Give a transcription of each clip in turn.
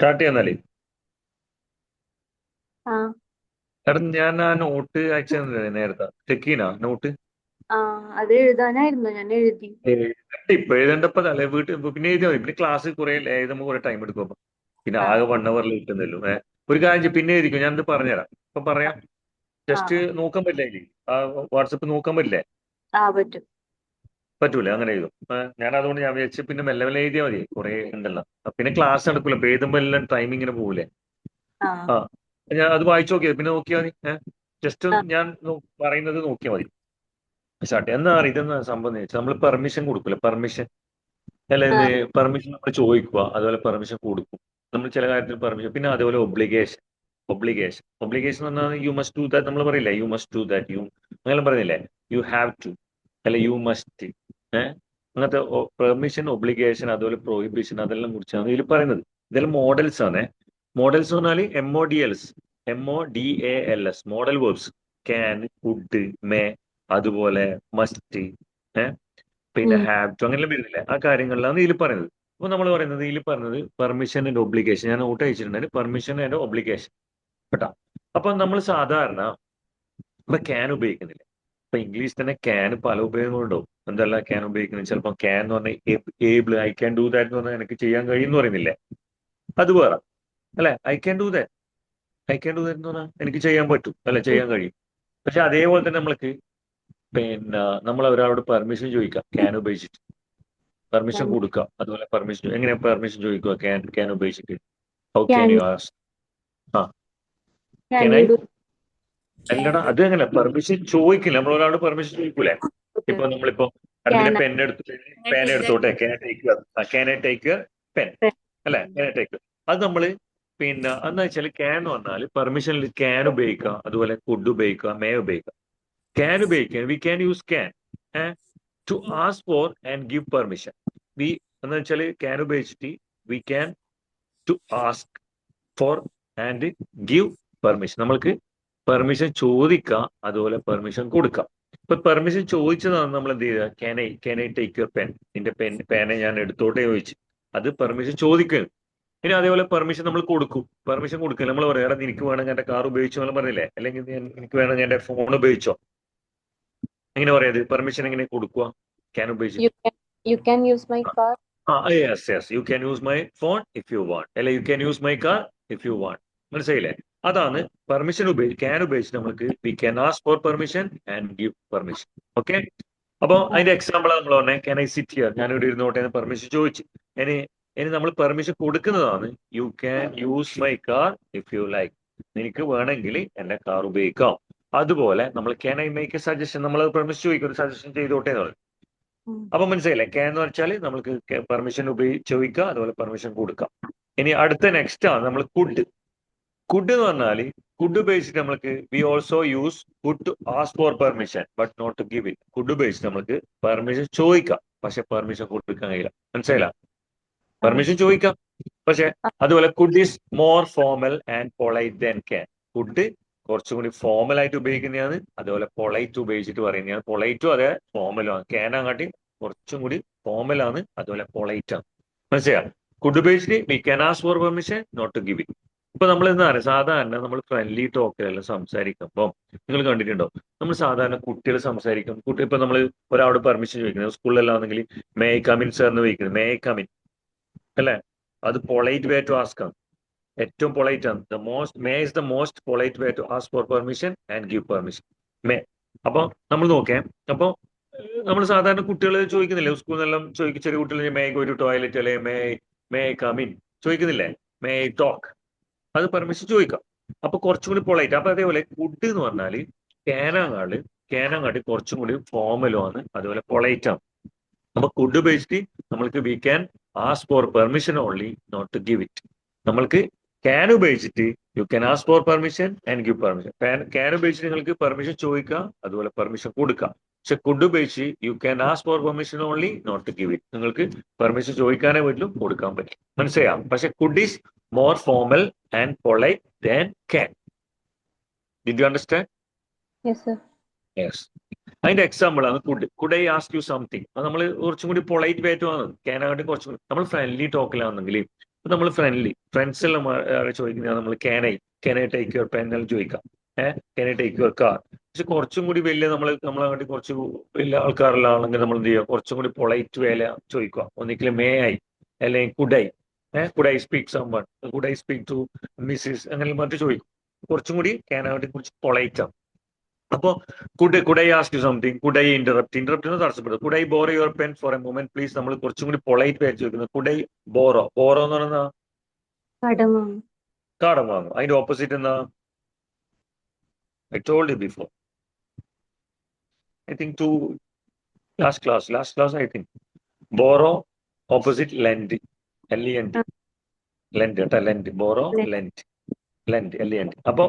Start ചെയ്യാന്നാലേ. ആ എടാ ഞാൻ ആ നോട്ട് അയച്ചു തന്നില്ലേ നേരത്തെ, ചെക്ക് ചെയ്യണ നോട്ട്. ആ അത് എഴുതാനായിരുന്നു, ഞാൻ എഴുതി. ഇപ്പൊ എഴുതേണ്ടപ്പോ അല്ലെ വീട്ടിൽ പിന്നെ എഴുതിയാൽ മതി. പിന്നെ ക്ലാസ് കുറെ എഴുതുമ്പോൾ കുറെ ടൈം എടുക്കും. അപ്പൊ പിന്നെ ആ ആകെ 1 hour കിട്ടുന്നല്ലോ. ഒരു കാര്യം ചെയ്യ്, പിന്നെ എഴുതിക്കും, ഞാനത് പറഞ്ഞുതരാം. ഇപ്പൊ പറയാം. ആ ജസ്റ്റ് നോക്കാൻ പറ്റില്ല അതില്. ആ വാട്സപ്പ് നോക്കാൻ പറ്റില്ലേ? ആ പറ്റും. പറ്റൂല, അങ്ങനെ എഴുതും. ഞാൻ അതുകൊണ്ട് ഞാൻ വിചാരിച്ചു പിന്നെ മെല്ലെ മെല്ലെ എഴുതിയാൽ മതി, കുറെ ഉണ്ടല്ലോ. പിന്നെ ക്ലാസ് നടക്കൂല, ഇപ്പൊ എഴുതുമ്പോ എല്ലാം ടൈം ഇങ്ങനെ പോകൂലേ. ആ ആ ഞാൻ അത് വായിച്ചു നോക്കിയത്, പിന്നെ നോക്കിയാൽ മതി. ജസ്റ്റ് ആ ഞാൻ പറയുന്നത് നോക്കിയാൽ മതി. സ്റ്റാർട്ട്. എന്നാ ഇതെന്നാ സംഭവം എന്ന് വെച്ചാൽ നമ്മൾ പെർമിഷൻ കൊടുക്കൂല, പെർമിഷൻ. അല്ല, ആ പെർമിഷൻ നമ്മൾ ചോദിക്കുക, അതുപോലെ പെർമിഷൻ കൊടുക്കും. നമ്മൾ ചില കാര്യത്തിൽ പെർമിഷൻ, പിന്നെ അതേപോലെ ഒബ്ലിഗേഷൻ. ഒബ്ലിഗേഷൻ എന്ന് പറഞ്ഞാൽ യു മസ്റ്റ് ഡു ദാറ്റ്. നമ്മൾ പറയില്ലേ you must do that, you അങ്ങനെ പറയുന്നില്ലേ. യു ഹാവ് ടു, അല്ലെ യു മസ്റ്റ്. അങ്ങനത്തെ പെർമിഷൻ, ഒബ്ലിഗേഷൻ, അതുപോലെ പ്രൊഹിബിഷൻ, അതെല്ലാം കുറിച്ചാണ് ഇതിൽ പറയുന്നത്. ഇതെല്ലാം മോഡൽസ് ആണ്. മോഡൽസ് എന്ന് പറഞ്ഞാൽ MODELS, model verbs. Can, could, may, അതുപോലെ മസ്റ്റ്, പിന്നെ ഉം ഹാവ് ടു, അങ്ങനെ വരുന്നില്ല. ആ കാര്യങ്ങളിലാണ് ഇതിൽ പറയുന്നത്. അപ്പൊ നമ്മൾ പറയുന്നത് ഇതിൽ പറയുന്നത് പെർമിഷൻ ആൻഡ് ഒബ്ലിഗേഷൻ. ഞാൻ നോട്ട് അയച്ചിട്ടുണ്ട്, പെർമിഷൻ ആൻഡ് ഒബ്ലിഗേഷൻ കേട്ടോ. അപ്പൊ നമ്മൾ സാധാരണ ഇപ്പൊ ക്യാൻ ഉപയോഗിക്കുന്നില്ല. ഇപ്പൊ ഇംഗ്ലീഷ് തന്നെ ക്യാൻ പല ഉപയോഗങ്ങളുണ്ടാവും. എന്തല്ല ക്യാൻ ഉപയോഗിക്കുന്നത്? ചിലപ്പോൾ ക്യാൻ എന്ന് പറഞ്ഞാൽ able, I can do that എന്ന് പറഞ്ഞാൽ എനിക്ക് ചെയ്യാൻ കഴിയും എന്ന് പറയുന്നില്ലേ. അത് വേറെ അല്ലെ. ഐ ക്യാൻ ഡു ദാറ്റ് എന്ന് പറഞ്ഞാൽ എനിക്ക് ചെയ്യാൻ പറ്റും, അല്ലെ, ഉം ചെയ്യാൻ കഴിയും. പക്ഷെ അതേപോലെ തന്നെ നമ്മൾക്ക് പിന്നെ നമ്മൾ ഒരാളോട് പെർമിഷൻ ചോദിക്കാം ക്യാൻ ഉപയോഗിച്ചിട്ട്. പെർമിഷൻ can കൊടുക്കുക, അതുപോലെ പെർമിഷൻ എങ്ങനെ പെർമിഷൻ ചോദിക്കുക ക്യാൻ ഉപയോഗിച്ചിട്ട്. How can can you ask? ആ can can I. you do? അല്ലടാ, അത് അങ്ങനെ പെർമിഷൻ ചോദിക്കില്ല. നമ്മൾ ഒരാളോട് പെർമിഷൻ ചോദിക്കൂലേ. Okay. ഇപ്പൊ നമ്മളിപ്പോ അഡ്മിനെ can പെൻ എടുത്തിട്ട് പേന എടുത്തോട്ടെ, can I take pen, I- അല്ലെ, ക്യാൻ ഐ ടേക്ക്. അത് നമ്മള് പിന്നെ എന്താ വെച്ചാൽ ക്യാൻ എന്ന് പറഞ്ഞാൽ പെർമിഷനിൽ ക്യാൻ ഉപയോഗിക്കുക, അതുപോലെ കുഡ് ഉപയോഗിക്കുക, മേ ഉപയോഗിക്കുക. ക്യാൻ ഉപയോഗിക്കാൻ we can use can to ask for and give permission. We എന്ന് വെച്ചാൽ ക്യാൻ ഉപയോഗിച്ചിട്ട് we can to ask for and give permission. നമ്മൾക്ക് പെർമിഷൻ ചോദിക്കാം, അതുപോലെ പെർമിഷൻ കൊടുക്കാം. ഇപ്പൊ പെർമിഷൻ ചോദിച്ചതാണ് നമ്മൾ എന്ത് ചെയ്യുക, can I take your pen, നിന്റെ പേന ഞാൻ എടുത്തോട്ടെ ചോദിച്ചു. അത് പെർമിഷൻ ചോദിക്കുക. ഇനി അതേപോലെ പെർമിഷൻ നമ്മൾ കൊടുക്കും. പെർമിഷൻ കൊടുക്കില്ല, നമ്മൾ പറയാം എടാ നിനക്ക് വേണമെങ്കിൽ എന്റെ കാർ ഉപയോഗിച്ചോ എന്ന് പറഞ്ഞില്ലേ, അല്ലെങ്കിൽ എനിക്ക് വേണമെങ്കിൽ എന്റെ ഫോൺ ഉപയോഗിച്ചോ. എങ്ങനെ പറയാത് പെർമിഷൻ എങ്ങനെ കൊടുക്കുക? ക്യാൻ ഉപയോഗിച്ച്. you can you can use my car. Yes you can use my phone if you want, അല്ലെ you can use my car if you want. മനസ്സിലായില്ലേ? അതാണ് പെർമിഷൻ ക്യാൻ ഉപയോഗിച്ച് നമുക്ക് we can ask for permission and give permission. Okay. അപ്പൊ ആ അതിന്റെ example നമ്മൾ പറഞ്ഞേ ക്യാൻ ഐ സിറ്റ് ഹിയർ, ഞാൻ ഇവിടെ ഇരുന്നോട്ടെ എന്ന് പെർമിഷൻ ചോദിച്ചു. ഇനി ഇനി നമ്മൾ പെർമിഷൻ കൊടുക്കുന്നതാണ് U can use my car if you like, നിനക്ക് വേണമെങ്കിൽ എന്റെ കാർ ഉപയോഗിക്കാം. അതുപോലെ നമ്മൾ can I make A suggestion, നമ്മൾ പെർമിഷൻ ചോദിക്കും, ഒരു സജഷൻ ചെയ്തോട്ടെ എന്ന് പറയും. ഉം അപ്പൊ മനസ്സിലായില്ലേ? ക്യാൻ എന്ന് വെച്ചാൽ നമുക്ക് പെർമിഷൻ ചോദിക്കാം, അതുപോലെ പെർമിഷൻ കൊടുക്കാം. ഇനി അടുത്ത നെക്സ്റ്റ് ആണ് നമ്മൾ കുഡ്. കുഡ് എന്ന് പറഞ്ഞാൽ കുഡ് ഉപയോഗിച്ചിട്ട് നമ്മൾക്ക് we also use could to ask for permission but not to give it. Could ഉപയോഗിച്ചിട്ട് നമുക്ക് പെർമിഷൻ ചോദിക്കാം, പക്ഷെ പെർമിഷൻ കൊടുക്കാൻ കഴിയില്ല. മനസ്സിലായില്ല? ആ പെർമിഷൻ ചോദിക്കാം, പക്ഷെ ആ അതുപോലെ could is more formal and polite than can. Could കുറച്ചും കൂടി ഫോർമൽ ആയിട്ട് ഉപയോഗിക്കുന്നതാണ്, അതുപോലെ പൊളൈറ്റ് ഉപയോഗിച്ചിട്ട് പറയുന്നതാണ്. പൊളൈറ്റും അതെ ഫോർമലും ആണ്. ക്യാൻ അങ്ങാട്ടി കുറച്ചും കൂടി ഫോർമൽ ആണ്, അതുപോലെ പൊളൈറ്റ് ആണ്. മനസ്സിലായോ? കുഡ് ഉപയോഗിച്ചിട്ട് we can ask for permission not to give it. ഇപ്പൊ നമ്മൾ എന്താ പറയുക, സാധാരണ നമ്മൾ ഫ്രണ്ട്ലി ടോക്കിലെല്ലാം സംസാരിക്കുമ്പോൾ നിങ്ങൾ കണ്ടിട്ടുണ്ടോ, നമ്മൾ സാധാരണ കുട്ടികൾ സംസാരിക്കും. കുട്ടി ഇപ്പൊ നമ്മൾ ഒരാളോട് പെർമിഷൻ ചോദിക്കുന്നത് സ്കൂളിലെല്ലാം ആണെങ്കിൽ മേ ഐ കമിൻ സാർ എന്ന് ചോദിക്കുന്നത് മേ ഐ കമിൻ, അല്ലേ? അത് പൊളൈറ്റ് വേ ടു ആസ്ക് ആണ്, ഏറ്റവും പൊളൈറ്റ് ആണ്. May is the most polite way to ask for permission and give permission. May. അപ്പൊ നമ്മൾ നോക്കാം. അപ്പൊ നമ്മൾ സാധാരണ കുട്ടികൾ ചോദിക്കുന്നില്ലേ സ്കൂളിൽ നിന്നെല്ലാം ചോദിക്കും, ചെറിയ കുട്ടികൾ മേ ഗോ ടു ടോയ്ലറ്റ്, അല്ലെ മേ കമിൻ ചോദിക്കുന്നില്ലേ, മേ ടോക്ക്, അത് പെർമിഷൻ ചോദിക്കാം. അപ്പൊ കുറച്ചും കൂടി പൊളൈറ്റ്. അപ്പൊ അതേപോലെ കുഡ് എന്ന് പറഞ്ഞാല് ക്യാനങ്ങാള് ക്യാനങ്ങാട്ടി കുറച്ചും കൂടി ഫോർമലും ആണ്, അതുപോലെ പൊളൈറ്റ് ആണ്. അപ്പൊ കുഡ് ഉപയോഗിച്ചിട്ട് നമ്മൾക്ക് we can ask for permission only not to give it. നമ്മൾക്ക് ക്യാൻ ഉപയോഗിച്ചിട്ട് you can ask for permission and give permission. Can ഉപയോഗിച്ചിട്ട് നിങ്ങൾക്ക് പെർമിഷൻ ചോദിക്കാം, അതുപോലെ പെർമിഷൻ കൊടുക്കാം. പക്ഷെ കുഡ് ഉപയോഗിച്ച് you can ask for permission only not to give it. നിങ്ങൾക്ക് പെർമിഷൻ ചോദിക്കാനേ പറ്റും, കൊടുക്കാൻ പറ്റും. മനസ്സിലാക്കാം? പക്ഷെ could is more formal and polite than can. Did you understand? yes sir. Yes. അതിന്റെ എക്സാമ്പിൾ ആണ് could. Could I ask you something. അത് നമ്മൾ കുറച്ചും കൂടി പൊളൈറ്റ് വേറ്റുമാണ്. ക്യാനാകട്ടെ കുറച്ചും കൂടി നമ്മൾ ഫ്രണ്ട്ലി ടോക്കിലാണെങ്കിൽ നമ്മൾ ഫ്രണ്ട്സെല്ലാം ചോദിക്കുന്ന നമ്മൾ can I take your pen എല്ലാം ചോദിക്കാം. Can I take your car. പക്ഷെ കുറച്ചും കൂടി വലിയ നമ്മളെ വേണ്ടി കുറച്ച് വലിയ ആൾക്കാരെല്ലാണെങ്കിൽ നമ്മൾ എന്ത് ചെയ്യുക, കുറച്ചും കൂടി പൊളൈറ്റ് വേല ചോദിക്കുക. ഒന്നിക്കൽ മേ ഐ അല്ലെങ്കിൽ could I speak someone, could I speak to Mrs, അങ്ങനെ മറ്റു ചോദിക്കും. കുറച്ചും കൂടി ക്യാൻ വേണ്ടി കുറച്ച് പൊളൈറ്റ് ആണ്. അപ്പോ could I ask you something, could I interrupt തടസ്സപ്പെടുന്നത്. Could I borrow your pen for a moment please, നമ്മൾ കുറച്ചും കൂടി പൊളൈറ്റ് ആയിട്ട് ചോദിക്കുന്നത് കുഡ് ഐ ബോറോ എന്ന് പറയുന്ന കടം വാങ്ങും. കടം വാങ്ങും. അതിന്റെ ഓപ്പോസിറ്റ് എന്താ? I told you before, I think to last class I think. Borrow opposite lend, LEND, lend കേട്ടോ, ലെൻഡ്. Borrow lend LEND. അപ്പൊ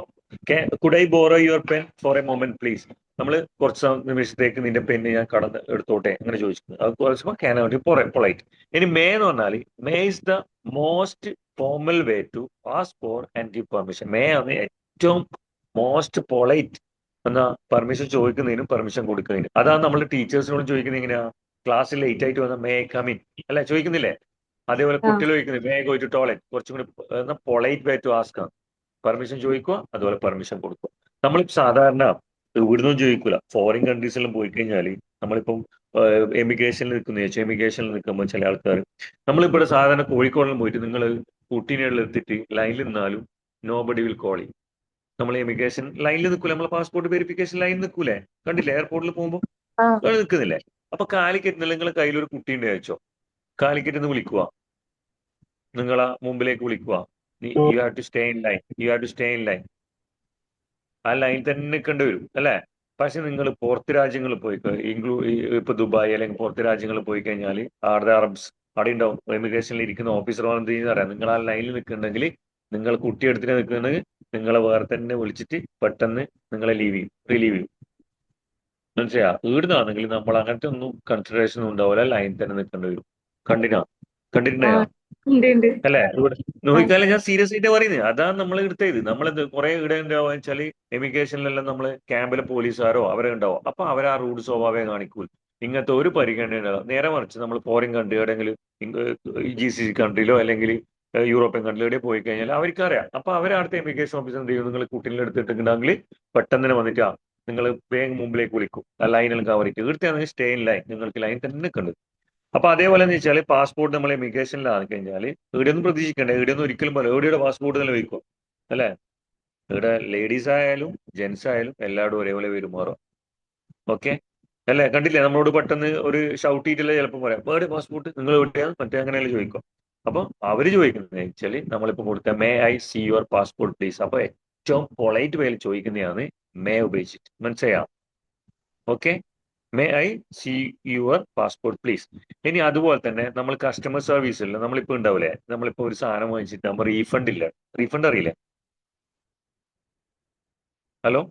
could I borrow your pen for a moment please, നമ്മൾ കുറച്ച് നിമിഷത്തേക്ക് നിന്റെ പെണ്ണ് ഞാൻ കടന്ന് എടുത്തോട്ടെ അങ്ങനെ ചോദിക്കുന്നത്. അത് കുറച്ചുമ്പോൾ ക്യാൻ വേണ്ടി പൊളൈറ്റ്. ഇനി മേ എന്ന് പറഞ്ഞാൽ may is the most formal way to ask for and give permission. May ആണ് ഏറ്റവും മോസ്റ്റ് പൊളൈറ്റ് എന്നാ പെർമിഷൻ ചോദിക്കുന്നതിനും പെർമിഷൻ കൊടുക്കുന്നതിനും. അതാണ് നമ്മൾ ടീച്ചേഴ്സിനോട് ചോദിക്കുന്നത്. എങ്ങനെയാ? ക്ലാസ്സിൽ ലേറ്റ് ആയിട്ട് വന്ന മേ കമിൻ അല്ലെ ചോദിക്കുന്നില്ലേ? അതേപോലെ കുട്ടികൾ ചോദിക്കുന്നത് മേ ഗോ ടു ടോയ്ലറ്റ്. കുറച്ചും കൂടി പൊളൈറ്റ് വേ ടു ആസ്ക് ആണ്. പെർമിഷൻ ചോദിക്കുക, അതുപോലെ പെർമിഷൻ കൊടുക്കുക. നമ്മൾ സാധാരണ ഇവിടുന്ന് ചോദിക്കൂല. ഫോറിൻ കൺട്രീസിലും പോയി കഴിഞ്ഞാൽ നമ്മളിപ്പം എമിഗ്രേഷനിൽ നിൽക്കുന്ന എമിഗ്രേഷനിൽ നിൽക്കുമ്പോൾ ചില ആൾക്കാർ, നമ്മളിവിടെ സാധാരണ കോഴിക്കോടിലും പോയിട്ട് നിങ്ങൾ കുട്ടീനെ എടുത്തിട്ട് ലൈനിൽ നിന്നാലും നോബഡി വിൽ കോൾ ചെയ്യും. നമ്മൾ എമിഗ്രേഷൻ ലൈനിൽ നിൽക്കൂലേ, നമ്മൾ പാസ്പോർട്ട് വെരിഫിക്കേഷൻ ലൈനിൽ നിൽക്കൂലേ, കണ്ടില്ലേ എയർപോർട്ടിൽ പോകുമ്പോൾ നിൽക്കുന്നില്ലേ? അപ്പൊ കാലിക്കറ്റ് നിങ്ങളുടെ കയ്യിലൊരു കുട്ടീൻ്റെ അയച്ചോ, കാലിക്കറ്റ് നിന്ന് വിളിക്കുക, നിങ്ങളെ മുമ്പിലേക്ക് വിളിക്കുക. You have to stay in line. ആ ലൈൻ തന്നെ നിൽക്കേണ്ടി വരും അല്ലേ? പക്ഷെ നിങ്ങൾ പുറത്ത് രാജ്യങ്ങളിൽ പോയി ഇപ്പൊ ദുബായ് അല്ലെങ്കിൽ പുറത്ത് രാജ്യങ്ങളിൽ പോയി കഴിഞ്ഞാൽ അവിടെ അറബ്സ് അവിടെ ഉണ്ടാവും. ഇമിഗ്രേഷനിൽ ഇരിക്കുന്ന ഓഫീസർ എന്ത് ചെയ്യുന്ന അറിയാം, നിങ്ങൾ ആ ലൈനിൽ നിൽക്കുന്നുണ്ടെങ്കിൽ നിങ്ങൾ കുട്ടിയെടുത്തിട്ട് നിൽക്കുന്നുണ്ടെങ്കിൽ നിങ്ങളെ വേറെ തന്നെ വിളിച്ചിട്ട് പെട്ടെന്ന് നിങ്ങളെ റിലീവ് ചെയ്യും. മനസ്സിലാ? ഈടുന്നാണെങ്കിൽ നമ്മൾ അങ്ങനത്തെ ഒന്നും കൺസിഡറേഷൻ ഉണ്ടാവില്ല, ലൈൻ തന്നെ നിൽക്കേണ്ടി വരും. കണ്ടിട്ടുണ്ടായോ? അല്ലെ? ഇവിടെ നോക്കിക്കാലം ഞാൻ സീരിയസ് ആയിട്ട് പറയുന്നത്. അതാണ് നമ്മൾ എടുത്തത്. നമ്മൾ കുറെ ഇവിടെ ഉണ്ടാവുക വെച്ചാല് എമിഗ്രേഷനിലെല്ലാം നമ്മൾ ക്യാമ്പിലെ പോലീസുകാരോ അവരെ ഉണ്ടാവും. അപ്പൊ അവർ ആ റൂഡ് സ്വഭാവം കാണിക്കൂല. ഇങ്ങനത്തെ ഒരു പരിഗണന ഉണ്ടാവും. നേരെ മറിച്ച് നമ്മൾ ഫോറിൻ കൺട്രി എവിടെയെങ്കിലും GCC കൺട്രിയിലോ അല്ലെങ്കിൽ യൂറോപ്യൻ കൺട്രി എവിടെ പോയി കഴിഞ്ഞാൽ അവർക്കറിയാം. അപ്പൊ അവരടുത്ത എമിഗ്രേഷൻ ഓഫീസർ എന്ത് ചെയ്യും, നിങ്ങൾ കുട്ടീനെ എടുത്തിട്ടുണ്ടെങ്കിൽ പെട്ടെന്ന് തന്നെ വന്നിട്ട് നിങ്ങൾ വേഗം മുമ്പിലേക്ക് വിളിക്കും. ആ ലൈനെല്ലാം കവർ ചെയ്യും. ഇവിടുത്തെ സ്റ്റേ ഇൻ ലൈൻ, നിങ്ങൾക്ക് ലൈൻ തന്നെ നിൽക്കുന്നത്. അപ്പൊ അതേപോലെ എന്ന് വെച്ചാൽ പാസ്പോർട്ട് നമ്മൾ ഇമിഗ്രേഷനിലായി കഴിഞ്ഞാൽ ഇവിടെയൊന്നും പ്രതീക്ഷിക്കണ്ടേ, ഇവിടെയൊന്നും ഒരിക്കലും പോലെ എവിടെയുടെ പാസ്പോർട്ട് തന്നെ വയ്ക്കും അല്ലെ? ഇവിടെ ലേഡീസ് ആയാലും ജെന്റ്സ് ആയാലും എല്ലാവരും ഒരേപോലെ പെരുമാറും. ഓക്കെ അല്ലെ? കണ്ടില്ലേ? നമ്മളോട് പെട്ടെന്ന് ഒരു ഷൗട്ട് ചെയ്തിട്ടില്ല ചിലപ്പോൾ പറയാം വേർഡ് പാസ്പോർട്ട് നിങ്ങൾ എവിടെയാണ് മറ്റേ അങ്ങനെയല്ല ചോദിക്കും. അപ്പൊ അവര് ചോദിക്കുന്നത് വെച്ചാൽ നമ്മളിപ്പോ കൊടുത്ത may I see your passport please. അപ്പൊ ഏറ്റവും പൊളൈറ്റ് വേയിൽ ചോദിക്കുന്നതാണ് മേ ഉപയോഗിച്ചിട്ട്. മനസ്സിലായോ? Okay, may I see your passport please. ഇനി അതുപോലെ തന്നെ നമ്മൾ കസ്റ്റമർ സർവീസിൽ നമ്മളിപ്പോ ഉണ്ടാവില്ലേ, നമ്മളിപ്പോ ഒരു സാധനം വാങ്ങിച്ചിട്ട് നമ്മൾ റീഫണ്ട് ഇല്ല, റീഫണ്ട് അറിയില്ലേ? Hello,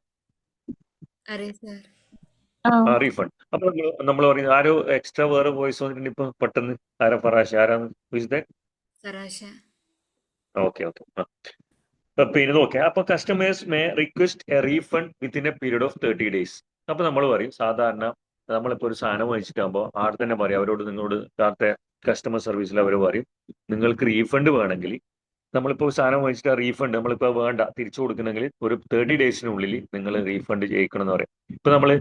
refund. അപ്പൊ നമ്മൾ പറയുന്നത് ആരോ എക്സ്ട്രാ വേറെ വോയിസ് വന്നിട്ടുണ്ട് ഇപ്പൊ പെട്ടെന്ന്. ആരാ? ഫറാഷ് ആരാണ്? ഓക്കെ. പിന്നെ നോക്കാം. അപ്പൊ customers may request A refund within A period of 30 days. അപ്പൊ നമ്മൾ പറയും സാധാരണ നമ്മളിപ്പോ ഒരു സാധനം വാങ്ങിച്ചിട്ടാകുമ്പോൾ ആടെ തന്നെ പറയും അവരോട്, നിങ്ങളോട് നേരത്തെ കസ്റ്റമർ സർവീസിൽ അവർ പറയും നിങ്ങൾക്ക് റീഫണ്ട് വേണമെങ്കിൽ നമ്മളിപ്പോൾ സാധനം വാങ്ങിച്ചിട്ട് റീഫണ്ട് നമ്മളിപ്പോൾ വേണ്ട തിരിച്ചു കൊടുക്കണമെങ്കിൽ ഒരു 30 daysനുള്ളിൽ നിങ്ങൾ റീഫണ്ട് ചെയ്യിക്കണം എന്ന് പറയും. ഇപ്പൊ നമ്മൾ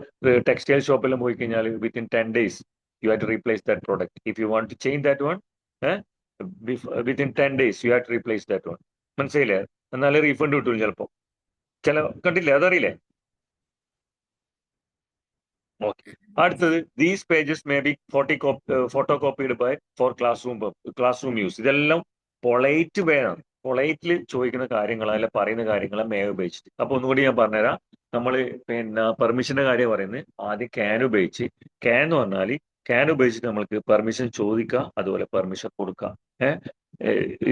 ടെക്സ്റ്റൈൽ ഷോപ്പെല്ലാം പോയി കഴിഞ്ഞാൽ within 10 days you have to replace that product. If you want to change that one within 10 days you have to replace that one. മനസ്സിലായില്ലേ? എന്നാലേ റീഫണ്ട് കിട്ടും ചിലപ്പോൾ. കണ്ടില്ലേ? അതറിയില്ലേ? ഓക്കെ. അടുത്തത് these pages may be photocopied by for classroom use. ഇതെല്ലാം polite way ആണ്. പൊളൈറ്റിൽ ചോദിക്കുന്ന കാര്യങ്ങൾ അല്ല പറയുന്ന കാര്യങ്ങൾ മേ ഉപയോഗിച്ചിട്ട്. അപ്പൊ ഒന്നുകൂടി ഞാൻ പറഞ്ഞുതരാം. നമ്മൾ പിന്നെ പെർമിഷന്റെ കാര്യം പറയുന്നത് ആദ്യം ക്യാൻ ഉപയോഗിച്ച്. ക്യാൻ എന്ന് പറഞ്ഞാൽ ക്യാൻ ഉപയോഗിച്ചിട്ട് നമ്മൾക്ക് പെർമിഷൻ ചോദിക്കാം, അതുപോലെ പെർമിഷൻ കൊടുക്കാം.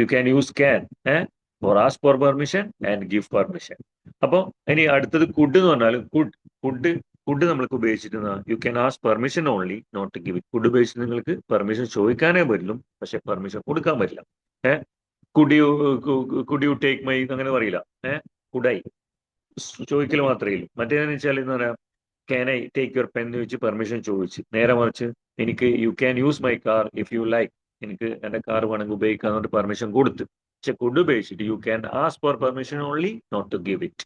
You can use can for ask for permission and give permission. അപ്പൊ ഇനി അടുത്തത് കുഡ് എന്ന് പറഞ്ഞാൽ ഫുഡ് നമ്മൾക്ക് ഉപയോഗിച്ചിട്ട് you can ask permission only not to give it. Could ഉപയോഗിച്ചിട്ട് നിങ്ങൾക്ക് പെർമിഷൻ ചോദിക്കാനേ പറ്റുള്ളൂ, പക്ഷെ പെർമിഷൻ കൊടുക്കാൻ പറ്റില്ല. കുഡ് യു ടേക്ക് മൈ അങ്ങനെ പറയില്ല. കുഡായി ചോദിക്കൽ മാത്രമേ ഉള്ളൂ. മറ്റേതെന്ന് വെച്ചാൽ എന്താ പറയാ, can I take your pen എന്ന് വെച്ച് പെർമിഷൻ ചോദിച്ച്. നേരെ മറിച്ച് എനിക്ക് U can use my car if you like. എനിക്ക് എന്റെ കാർ വേണമെങ്കിൽ ഉപയോഗിക്കാന്ന് പെർമിഷൻ കൊടുത്ത്. പക്ഷെ കുഡ് ഉപയോഗിച്ചിട്ട് you can ask for permission only, not to give it.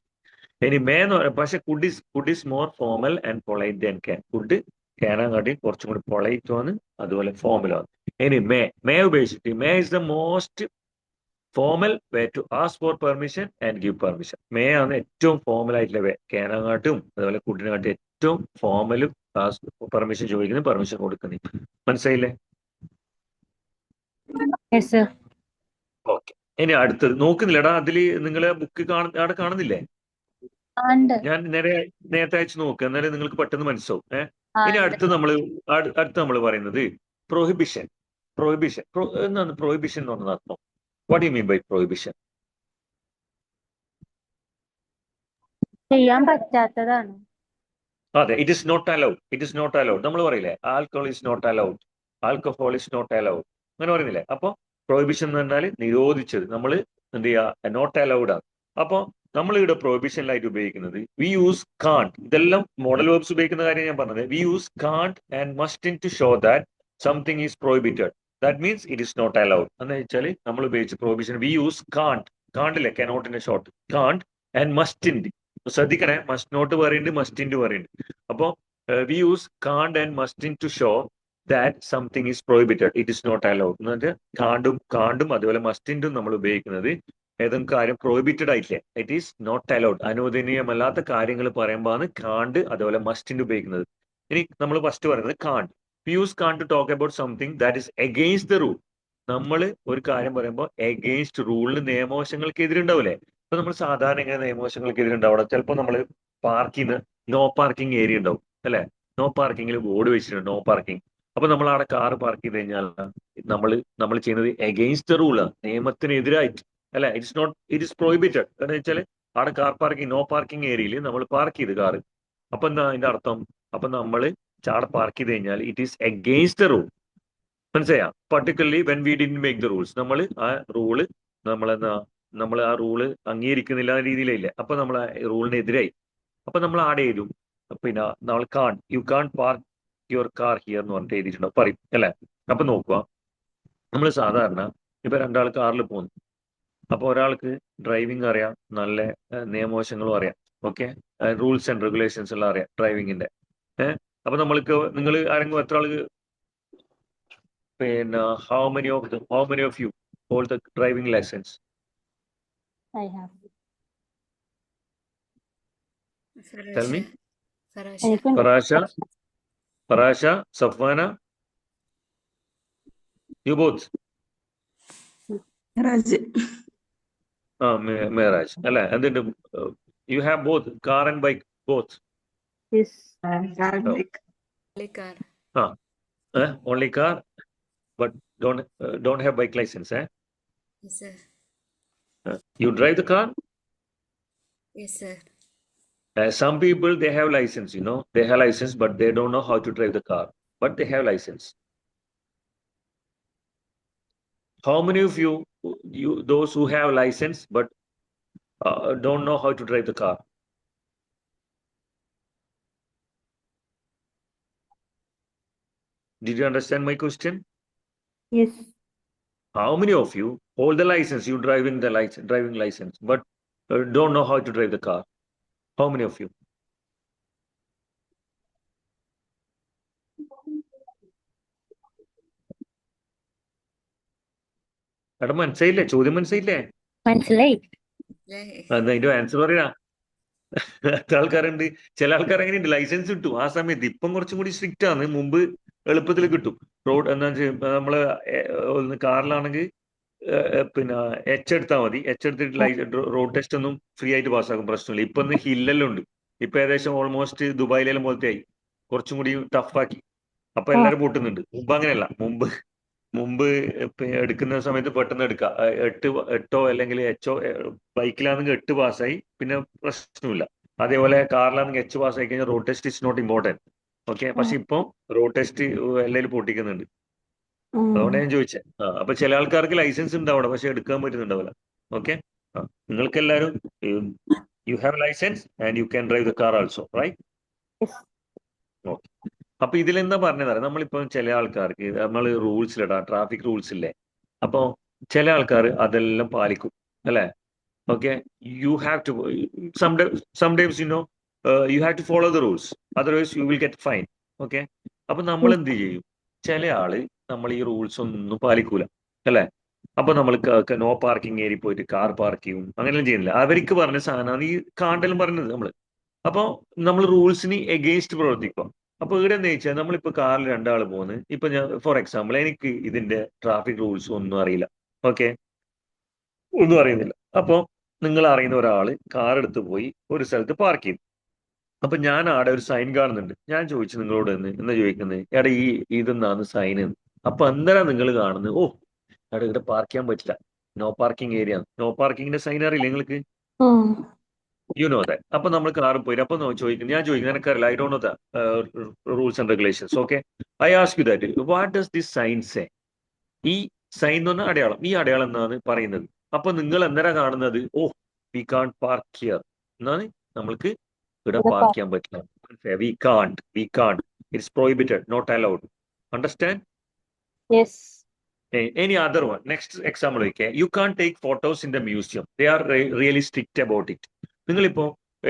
ഇനി മേ എന്ന് പറയാം, പക്ഷെ could is more formal and polite than can. Could ക്യാനാകാട്ടി കുറച്ചും കൂടി പൊളൈറ്റും ആണ്, അതുപോലെ ഫോമലും ആണ്. ഇനി മേ ഉപയോഗിച്ചിട്ട് may is the most formal way to ask for permission and give permission. May ആണ് ഏറ്റവും ഫോമൽ ആയിട്ടുള്ള വേ. ക്യാനാകാട്ടും അതുപോലെ കുഡിനെക്കാട്ടും ഏറ്റവും ഫോമലും പെർമിഷൻ ചോദിക്കുന്നത്, പെർമിഷൻ കൊടുക്കുന്നത്. മനസ്സിലായില്ലേ? Yes, sir. ഓക്കെ. ഇനി അടുത്തത് നോക്കുന്നില്ലടാ, അതില് നിങ്ങളെ ബുക്ക് അവിടെ കാണുന്നില്ലേ? And ഞാൻ നേരത്തെ അയച്ചു നോക്കുക, എന്നാലും നിങ്ങൾക്ക് പെട്ടെന്ന് മനസ്സിലാവും. ഇനി and അടുത്ത് നമ്മൾ പറയുന്നത് പ്രൊഹിബിഷൻ. എന്താണ് പ്രൊഹിബിഷൻ എന്ന് പറഞ്ഞത് അർത്ഥം? What you mean by prohibition? ചെയ്യാൻ പറ്റാത്തതാണ്. അതെ, ഇറ്റ് ഇസ് നോട്ട് അലൗഡ്. നമ്മൾ പറയില്ലേ alcohol is not allowed, alcohol is not allowed, അങ്ങനെ പറയുന്നില്ലേ? അപ്പൊ പ്രൊഹിബിഷൻ എന്ന് പറഞ്ഞാൽ നിരോധിച്ചത്, നമ്മൾ എന്ത് ചെയ്യുക, നോട്ട് അലൗഡ് ആണ്. അപ്പൊ നമ്മൾ ഇവിടെ പ്രൊഹിബിഷനിലായിട്ട് ഉപയോഗിക്കുന്നത് വി യൂസ് കാണ്ട്. ഇതെല്ലാം മോഡൽ വേർബ്സ് ഉപയോഗിക്കുന്ന കാര്യം ഞാൻ പറഞ്ഞത്. We use can't and mustn't to show that something is prohibited. That means it is not allowed എന്ന് വെച്ചാൽ നമ്മൾ ഉപയോഗിച്ച പ്രൊഹിബിഷൻ വി യൂസ് കാണ്ടില്ലേ, കനോട്ടിന്റെ ഷോർട്ട് കാണ്ട് ആൻഡ് മസ്റ്റിൻഡ്. ശ്രദ്ധിക്കണേ, മസ്റ്റ് നോട്ട് പറയുന്നുണ്ട്, മസ്റ്റിൻഡ് പറയുന്നുണ്ട്. അപ്പോ we use can't and mustn't to show that something is prohibited, it is not allowed എന്ന് പറഞ്ഞാൽ കാണ്ടും അതുപോലെ മസ്റ്റിൻഡും നമ്മൾ ഉപയോഗിക്കുന്നത് ഏതെങ്കിലും കാര്യം പ്രോഹിബിറ്റഡ് ആയിട്ടില്ലേ, ഇറ്റ് ഈസ് നോട്ട് അലൗഡ്, അനുവദനീയമല്ലാത്ത കാര്യങ്ങൾ പറയുമ്പോഴാണ് കാണ്ട് അതുപോലെ മസ്റ്റിൻഡ് ഉപയോഗിക്കുന്നത്. ഇനി നമ്മൾ ഫസ്റ്റ് പറയുന്നത് can't. We use can't to talk about something that is against the rule. നമ്മൾ ഒരു കാര്യം പറയുമ്പോൾ എഗെയിൻസ്റ്റ് റൂളിന്, നിയമവശങ്ങൾക്ക് എതിരുണ്ടാവില്ലേ? ഇപ്പൊ നമ്മൾ സാധാരണ ഇങ്ങനെ നിയമവശങ്ങൾക്ക് എതിരുണ്ടാവണം. ചിലപ്പോൾ നമ്മൾ പാർക്കിംഗ്, നോ പാർക്കിംഗ് ഏരിയ ഉണ്ടാവും അല്ലെ? നോ പാർക്കിങ്ങിൽ ബോർഡ് വെച്ചിട്ടുണ്ട്, നോ പാർക്കിംഗ്. അപ്പൊ നമ്മൾ അവിടെ കാർ പാർക്ക് ചെയ്ത് കഴിഞ്ഞാൽ നമ്മൾ ചെയ്യുന്നത് എഗെയിൻസ്റ്റ് ദ റൂളാണ്, നിയമത്തിനെതിരായിട്ട് അല്ലെ? It is prohibited. കാരണം വെച്ചാൽ അവിടെ കാർ പാർക്കിംഗ്, നോ പാർക്കിംഗ് ഏരിയയിൽ നമ്മൾ പാർക്ക് ചെയ്ത് കാറ്. അപ്പൊ എന്താ അതിന്റെ അർത്ഥം? അപ്പൊ നമ്മൾ അവിടെ പാർക്ക് ചെയ്ത് കഴിഞ്ഞാൽ it is against the rule. മനസ്സിലായ? Particularly when we did make the rules, നമ്മൾ ആ റൂള് നമ്മൾ ആ റൂള് അംഗീകരിക്കുന്നില്ല രീതിയിലില്ല. അപ്പൊ നമ്മൾ ആ റൂളിനെതിരായി. അപ്പൊ നമ്മൾ ആഡ് ചെയ്തു, പിന്നെ നമ്മൾ you can't park your car here എന്ന് പറഞ്ഞിട്ട് എഴുതിയിട്ടുണ്ടോ പറയും അല്ലെ? അപ്പൊ നോക്കുക, നമ്മൾ സാധാരണ ഇപ്പൊ രണ്ടാൾ കാറിൽ പോകുന്നു. അപ്പൊ ഒരാൾക്ക് ഡ്രൈവിംഗ് അറിയാം, നല്ല നിയമവശങ്ങളും അറിയാം, ഓക്കെ, റൂൾസ് ആൻഡ് റെഗുലേഷൻസ് എല്ലാം അറിയാം ഡ്രൈവിംഗിന്റെ. അപ്പൊ നിങ്ങൾ ആരെങ്കിലും എത്ര ആൾക്ക് പിന്നെ how many of you hold the driving licence? I have. Tell me. എനിക്കുണ്ട്. Farasha, Safwana, you both. Raj. Mehraj. And then you have both car and bike, both. Yes. Car and Oh. bike. Only car. Only car, but don't have bike license, eh? Yes, sir. You drive the car? Yes, sir. Some people, they have license, they have license, but they don't know how to drive the car, but they have license. How many of you those who have license but don't know how to drive the car? Did you understand my question? Yes. How many of you hold the license, you driving license, but don't know how to drive the car? How many of you? എടാ മനസ്സിലായില്ലേ? ചോദ്യം മനസ്സിലായില്ലേ? മനസ്സിലായി. അതിന്റെ answer പറയാ. എത്ര ആൾക്കാരുണ്ട്? ചില ആൾക്കാർ എങ്ങനെയുണ്ട്, ലൈസൻസ് കിട്ടും ആ സമയത്ത്. ഇപ്പം കുറച്ചും കൂടി സ്ട്രിക്റ്റ് ആണ്, മുമ്പ് എളുപ്പത്തിൽ കിട്ടും. റോഡ് എന്താ വെച്ചാൽ നമ്മള് കാറിലാണെങ്കിൽ പിന്നെ എച്ച് എടുത്താൽ മതി. എച്ച് എടുത്തിട്ട് റോഡ് ടെസ്റ്റ് ഒന്നും ഫ്രീ ആയിട്ട് പാസ്സാക്കും, പ്രശ്നമില്ല. ഇപ്പൊ ഹില്ലെല്ലാം ഉണ്ട്. ഇപ്പൊ ഏകദേശം ഓൾമോസ്റ്റ് ദുബായിലെല്ലാം പോലത്തെ ആയി, കുറച്ചും കൂടി ടഫാക്കി. അപ്പൊ എല്ലാരും പൊട്ടുന്നുണ്ട്. മുമ്പ് അങ്ങനെയല്ല. മുമ്പ് എടുക്കുന്ന സമയത്ത് പെട്ടെന്ന് എടുക്കാം. എട്ടോ അല്ലെങ്കിൽ എച്ചോ, ബൈക്കിലാണെങ്കിൽ 8 പാസ്സായി, പിന്നെ പ്രശ്നമില്ല. അതേപോലെ കാറിലാണെങ്കിൽ എച്ച് പാസ്സായി കഴിഞ്ഞാൽ road test is not important, okay. പക്ഷെ ഇപ്പൊ റോഡ് ടെസ്റ്റ് എല്ലാവരും പൊട്ടിക്കുന്നുണ്ട്. അതുകൊണ്ട് ഞാൻ ചോദിച്ചത്. അപ്പൊ ചില ആൾക്കാർക്ക് ലൈസൻസ് ഉണ്ട് അവിടെ, പക്ഷെ എടുക്കാൻ പറ്റുന്നുണ്ടാവില്ല. ഓക്കെ, നിങ്ങൾക്ക് എല്ലാവരും you have licence and you can drive the car also, right? Yes. Okay. അപ്പൊ ഇതിലെന്താ പറഞ്ഞത് നമ്മളിപ്പോ ചില ആൾക്കാർക്ക് നമ്മൾ റൂൾസിലിടാ ട്രാഫിക് റൂൾസ് ഇല്ലേ. അപ്പൊ ചില ആൾക്കാർ അതെല്ലാം പാലിക്കും അല്ലെ. Okay, you have to sometimes you have to follow the rules, otherwise you will get fine. Okay, അപ്പൊ നമ്മൾ Yes. എന്ത് ചെയ്യും? ചില ആള് നമ്മൾ ഈ റൂൾസ് ഒന്നും പാലിക്കൂല അല്ലെ. അപ്പൊ നമ്മൾ നോ പാർക്കിംഗ് ഏരിയ പോയിട്ട് കാർ പാർക്ക് ചെയ്യും, അങ്ങനെയൊന്നും ചെയ്യുന്നില്ല. അവർക്ക് പറഞ്ഞ സാധനമാണ് ഈ കാണ്ടെല്ലാം പറഞ്ഞത് നമ്മള്. അപ്പൊ നമ്മൾ റൂൾസിന് എഗെയിൻസ്റ്റ് പ്രവർത്തിക്കുക. അപ്പൊ ഇവിടെ എന്താ വെച്ചാൽ നമ്മളിപ്പോ കാറിൽ രണ്ടാൾ പോകുന്നത്, ഇപ്പൊ ഞാൻ ഫോർ എക്സാമ്പിൾ എനിക്ക് ഇതിന്റെ ട്രാഫിക് റൂൾസ് ഒന്നും അറിയില്ല. ഓക്കെ, ഒന്നും അറിയുന്നില്ല. അപ്പൊ നിങ്ങൾ അറിയുന്ന ഒരാള് കാർ എടുത്ത് പോയി ഒരു സ്ഥലത്ത് പാർക്ക് ചെയ്തു. അപ്പൊ ഞാൻ ആടെ ഒരു സൈൻ കാണുന്നുണ്ട്. ഞാൻ ചോദിച്ചു നിങ്ങളോട് എന്നാ ചോദിക്കുന്നത്, എടാ ഈ ഇതെന്നാണ് സൈൻ എന്ന്. അപ്പൊ അന്നേരം നിങ്ങൾ കാണുന്നത്, ഓ എടാ ഇവിടെ പാർക്ക് ചെയ്യാൻ പറ്റില്ല, നോ പാർക്കിംഗ് ഏരിയ. നോ പാർക്കിങ്ങിന്റെ സൈൻ അറിയില്ല നിങ്ങൾക്ക്? Oh. You know that. അപ്പൊ നമ്മൾ കാറിൽ പോയി. അപ്പൊ ചോദിക്കുന്നു, ഞാൻ ചോദിക്കുന്നു, എനിക്കറിയില്ല, I don't know the rules and regulations. Okay, I ask you that, what does this sign say? ഈ സൈൻ എന്ന് പറഞ്ഞ അടയാളം, ഈ അടയാളം എന്നാണ് പറയുന്നത്. അപ്പൊ നിങ്ങൾ അന്നേരം കാണുന്നത്, ഓ വി കാൺ പാർക്ക് ഹിയർ എന്നാണ്. നമ്മൾക്ക് ഇവിടെ The പാർക്ക് park. ചെയ്യാൻ പറ്റില്ല. We can't it's prohibited, not allowed. Understand? Yes. Any other one? Next example, okay. You can't take photos in the museum. They are really strict about it. നിങ്ങളിപ്പോ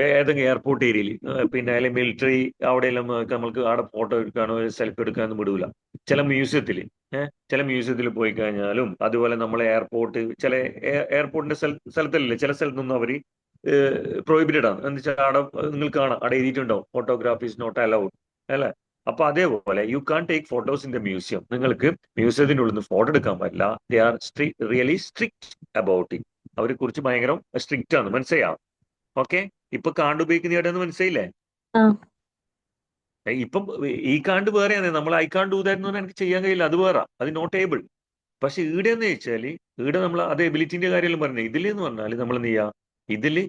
ഏതെങ്കിലും airport ഏരിയയിൽ പിന്നെ അല്ലെങ്കിൽ military അവിടെയെല്ലാം നമ്മൾക്ക് അവിടെ ഫോട്ടോ എടുക്കാനോ സെൽഫി എടുക്കാനൊന്നും വിടൂല. ചില മ്യൂസിയത്തിൽ ചില മ്യൂസിയത്തിൽ പോയി കഴിഞ്ഞാലും അതുപോലെ നമ്മളെ എയർപോർട്ട് ചില എയർപോർട്ടിന്റെ സ്ഥലത്തല്ലേ, ചില സ്ഥലത്തൊന്നും അവർ പ്രോഹിബിറ്റഡ് ആണ്. എന്ന് വെച്ചാൽ അവിടെ നിങ്ങൾ കാണാം, അവിടെ എഴുതിയിട്ടുണ്ടാവും ഫോട്ടോഗ്രാഫി ഇസ് നോട്ട് അലൗഡ് അല്ലെ. അപ്പൊ അതേപോലെ you can't take photos in the museum. നിങ്ങൾക്ക് മ്യൂസിയത്തിന്റെ ഉള്ളിൽ നിന്ന് ഫോട്ടോ എടുക്കാൻ പറ്റില്ല. They are really strict about it. അവരെ കുറിച്ച് ഭയങ്കര സ്ട്രിക്റ്റ് ആണ്, മനസ്സിലാവും? ഓക്കെ, ഇപ്പൊ കാണ്ട് ഉപയോഗിക്കുന്ന എവിടെയെന്ന് മനസ്സിലായില്ലേ? Ah. ഇപ്പം ഈ കാണ്ട് വേറെയാണ്. നമ്മൾ ഐ കാണ്ട് ഊതായിരുന്നു പറഞ്ഞാൽ എനിക്ക് ചെയ്യാൻ കഴിയില്ല, അത് വേറെ, അത് നോട്ട് ഏബിൾ. പക്ഷെ ഈടെ എന്ന് വെച്ചാൽ ഈടെ നമ്മൾ അത് എബിലിറ്റിന്റെ കാര്യമെല്ലാം പറഞ്ഞത്. ഇതിലെന്ന് പറഞ്ഞാൽ നമ്മൾ എന്ത് ചെയ്യാ, ഇതില്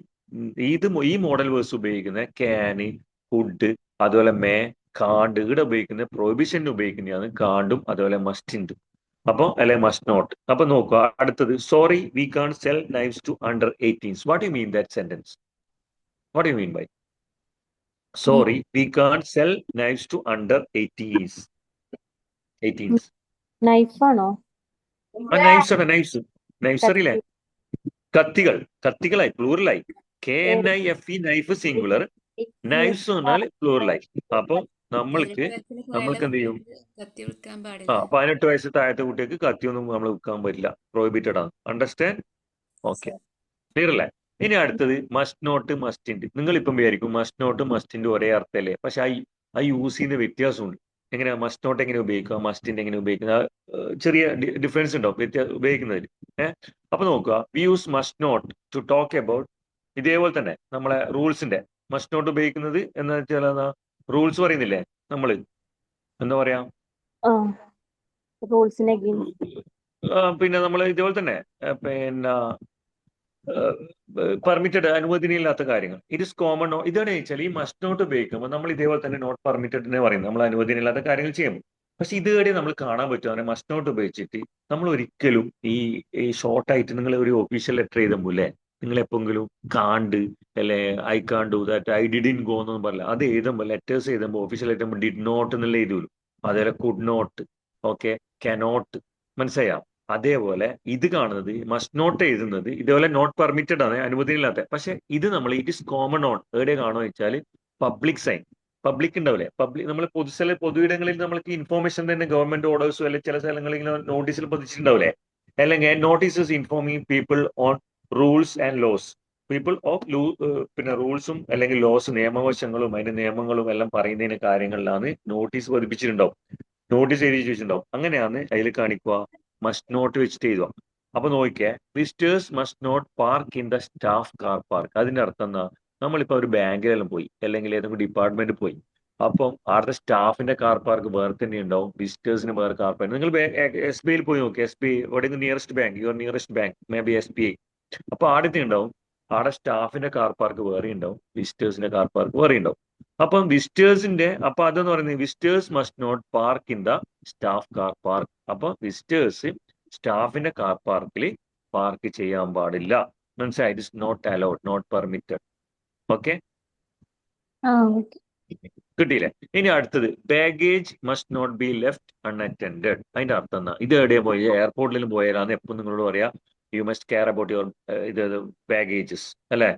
ഈ മോഡൽ വേഴ്സ് ഉപയോഗിക്കുന്ന ക്യാന്, ഫുഡ്, അതുപോലെ കാണ്ട്, ഇവിടെ ഉപയോഗിക്കുന്ന പ്രൊഹിബിഷന് ഉപയോഗിക്കുന്നതാണ് കാണ്ടും അതുപോലെ മസ്റ്റിൻഡും. അപ്പൊ അല്ലെ മസ്റ്റ് നോട്ട്. അപ്പൊ നോക്കുക അടുത്തത്, sorry we can't sell knives to under 18s. What you mean that sentence? What you mean by sorry we can't sell knives to under 18s? Knife ആണോ? നൈഫ്സ് ആണ്, നൈഫ്സ് അറിയില്ലേ? കത്തി. കത്തികളായി പ്ലൂറലായി. KNIFE നൈഫ് സിംഗുലർ, നൈഫ്സ് പറഞ്ഞാൽ പ്ലൂറലായി. അപ്പൊ നമ്മൾക്ക് 18 വയസ്സിന് എന്ത് ചെയ്യും? കത്തി വിൽക്കാൻ പാടില്ല. 18 വയസ്സ് താഴത്തെ കുട്ടികൾക്ക് കത്തിയൊന്നും നമ്മൾ വിൽക്കാൻ പറ്റില്ല, പ്രോഹിബിറ്റഡ് ആണ്. അണ്ടർസ്റ്റാൻഡ്? ഓക്കെ, ക്ലിയർ അല്ലേ? ഇനി അടുത്തത് മസ്റ്റ് നോട്ട് മസ്റ്റിൻഡ്. നിങ്ങൾ ഇപ്പം വിചാരിക്കും മസ്റ്റ് നോട്ട് മസ്റ്റിൻഡ് ഒരേ അർത്ഥമല്ലേ, പക്ഷെ ആ യൂസ് ചെയ്യുന്ന വ്യത്യാസമുണ്ട്. എങ്ങനെയാ മസ്റ്റ് നോട്ട് എങ്ങനെ ഉപയോഗിക്കുക, മസ്റ്റിൻഡ് എങ്ങനെ ഉപയോഗിക്കുക, ചെറിയ ഡിഫറൻസ് ഉണ്ടാവും ഉപയോഗിക്കുന്നതിൽ. അപ്പൊ നോക്കുക, we use must not to talk about. ഇതേപോലെ തന്നെ നമ്മളെ റൂൾസിന്റെ മസ്റ്റ് നോട്ട് ഉപയോഗിക്കുന്നത് എന്ന് വെച്ചാൽ റൂൾസ് പറയുന്നില്ലേ നമ്മൾ, എന്താ പറയാ, റൂൾസിന് അഗെയിൻസ്റ്റ്. പിന്നെ നമ്മൾ ഇതേപോലെ തന്നെ പിന്നെ പെർമിറ്റഡ്, അനുവദനീയമില്ലാത്ത കാര്യങ്ങൾ. It is common. ഇതാണ് വെച്ചാൽ ഈ മസ്റ്റ് നോട്ട് ഉപയോഗിക്കുമ്പോൾ നമ്മൾ ഇതേപോലെ തന്നെ നോട്ട് പെർമിറ്റഡ് എന്ന് പറയുന്നത്, നമ്മൾ അനുവദനീയമില്ലാത്ത കാര്യങ്ങൾ ചെയ്യുമ്പോൾ. പക്ഷെ ഇതുവരെ നമ്മൾ കാണാൻ പറ്റും മസ്റ്റ് നോട്ട് ഉപയോഗിച്ചിട്ട് നമ്മൾ ഒരിക്കലും ഈ ഷോർട്ടായിട്ട് നിങ്ങൾ ഒരു ഒഫീഷ്യൽ ലെറ്റർ എഴുതുമ്പോൾ നിങ്ങൾ എപ്പോഴെങ്കിലും കാണ്ട് അല്ലെ I can't do that, I didn't go എന്നൊന്നും പറയില്ല. അത് എഴുതുമ്പോൾ ലെറ്റേഴ്സ് എഴുതുമ്പോൾ ഒഫീഷ്യൽ എഴുതുമ്പോൾ ഡിഡ് നോട്ട് എന്നുള്ള എഴുതുള്ളൂ. അതേപോലെ കുഡ് നോട്ട്, ഓക്കെ, കനോട്ട്, മനസ്സിലായോ? അതേപോലെ ഇത് കാണുന്നത് മസ്റ്റ് നോട്ട് എഴുതുന്നത് ഇതേപോലെ നോട്ട് പെർമിറ്റഡ് ആണ്, അനുമതിയില്ലാത്ത. പക്ഷെ ഇത് നമ്മൾ ഇറ്റ് ഇസ് കോമൺ ഓൺ എവിടെ കാണുക വെച്ചാൽ പബ്ലിക് സൈൻ, പബ്ലിക് ഉണ്ടാവില്ലേ, പബ്ലിക് നമ്മൾ പൊതുയിടങ്ങളിൽ നമ്മൾക്ക് ഇൻഫോർമേഷൻ തന്നെ ഗവൺമെന്റ് ഓർഡേഴ്സും അല്ലെങ്കിൽ ചില സ്ഥലങ്ങളിൽ നോട്ടീസിൽ പതിച്ചിട്ടുണ്ടാവില്ലേ, അല്ലെങ്കിൽ notices informing people on rules and laws. People of പിന്നെ റൂൾസും അല്ലെങ്കിൽ ലോസ്, നിയമവശങ്ങളും അതിന്റെ നിയമങ്ങളും എല്ലാം പറയുന്നതിന് കാര്യങ്ങളിലാണ് നോട്ടീസ് പതിപ്പിച്ചിട്ടുണ്ടാവും, നോട്ടീസ് എഴുതി വെച്ചിട്ടുണ്ടാവും. അങ്ങനെയാണ് അതിൽ കാണിക്കുക മസ്റ്റ് നോട്ട് വെച്ചിട്ട് എഴുതുക. അപ്പൊ നോക്കിയേ, visitors must not park in the staff car park. അതിന്റെ അർത്ഥം എന്താ, നമ്മളിപ്പോ ഒരു ബാങ്കിലെല്ലാം പോയി അല്ലെങ്കിൽ ഏതെങ്കിലും ഡിപ്പാർട്ട്മെന്റ് പോയി, അപ്പം അവിടുത്തെ സ്റ്റാഫിന്റെ കാർ പാർക്ക് വേറെ തന്നെ ഉണ്ടാവും, വിസിറ്റേഴ്സിന് വേറെ കാർ പാർക്ക്. നിങ്ങൾ SBIയിൽ പോയി നോക്കി, SBI എവിടെയെങ്കിലും nearest bank, your nearest bank may be SBI. അപ്പൊ ആദ്യത്തെ ഉണ്ടാവും, അവിടെ സ്റ്റാഫിന്റെ കാർ പാർക്ക് വേറെ ഉണ്ടാവും, വിസിറ്റേഴ്സിന്റെ കാർ പാർക്ക് വേറെ ഉണ്ടാവും. അപ്പം വിസിറ്റേഴ്സിന്റെ, അപ്പൊ അതെന്ന് പറയുന്നത് visitors must not park in the staff car park. അപ്പൊ വിസിറ്റേഴ്സ് സ്റ്റാഫിന്റെ കാർ പാർക്കിൽ പാർക്ക് ചെയ്യാൻ പാടില്ല, മനസ്സിലായി? It is not allowed, not permitted. Okay, okay. കിട്ടിയില്ലേ? ഇനി അടുത്തത് baggage must not be left unattended. അതിന്റെ അർത്ഥം എന്താ? ഇത് എവിടെയാ പോയി? എയർപോർട്ടിലും പോയാലാന്ന് എപ്പോൾ നിങ്ങളോട് പറയാ you must care about your ഇത് ബാഗേജസ് അല്ലെ?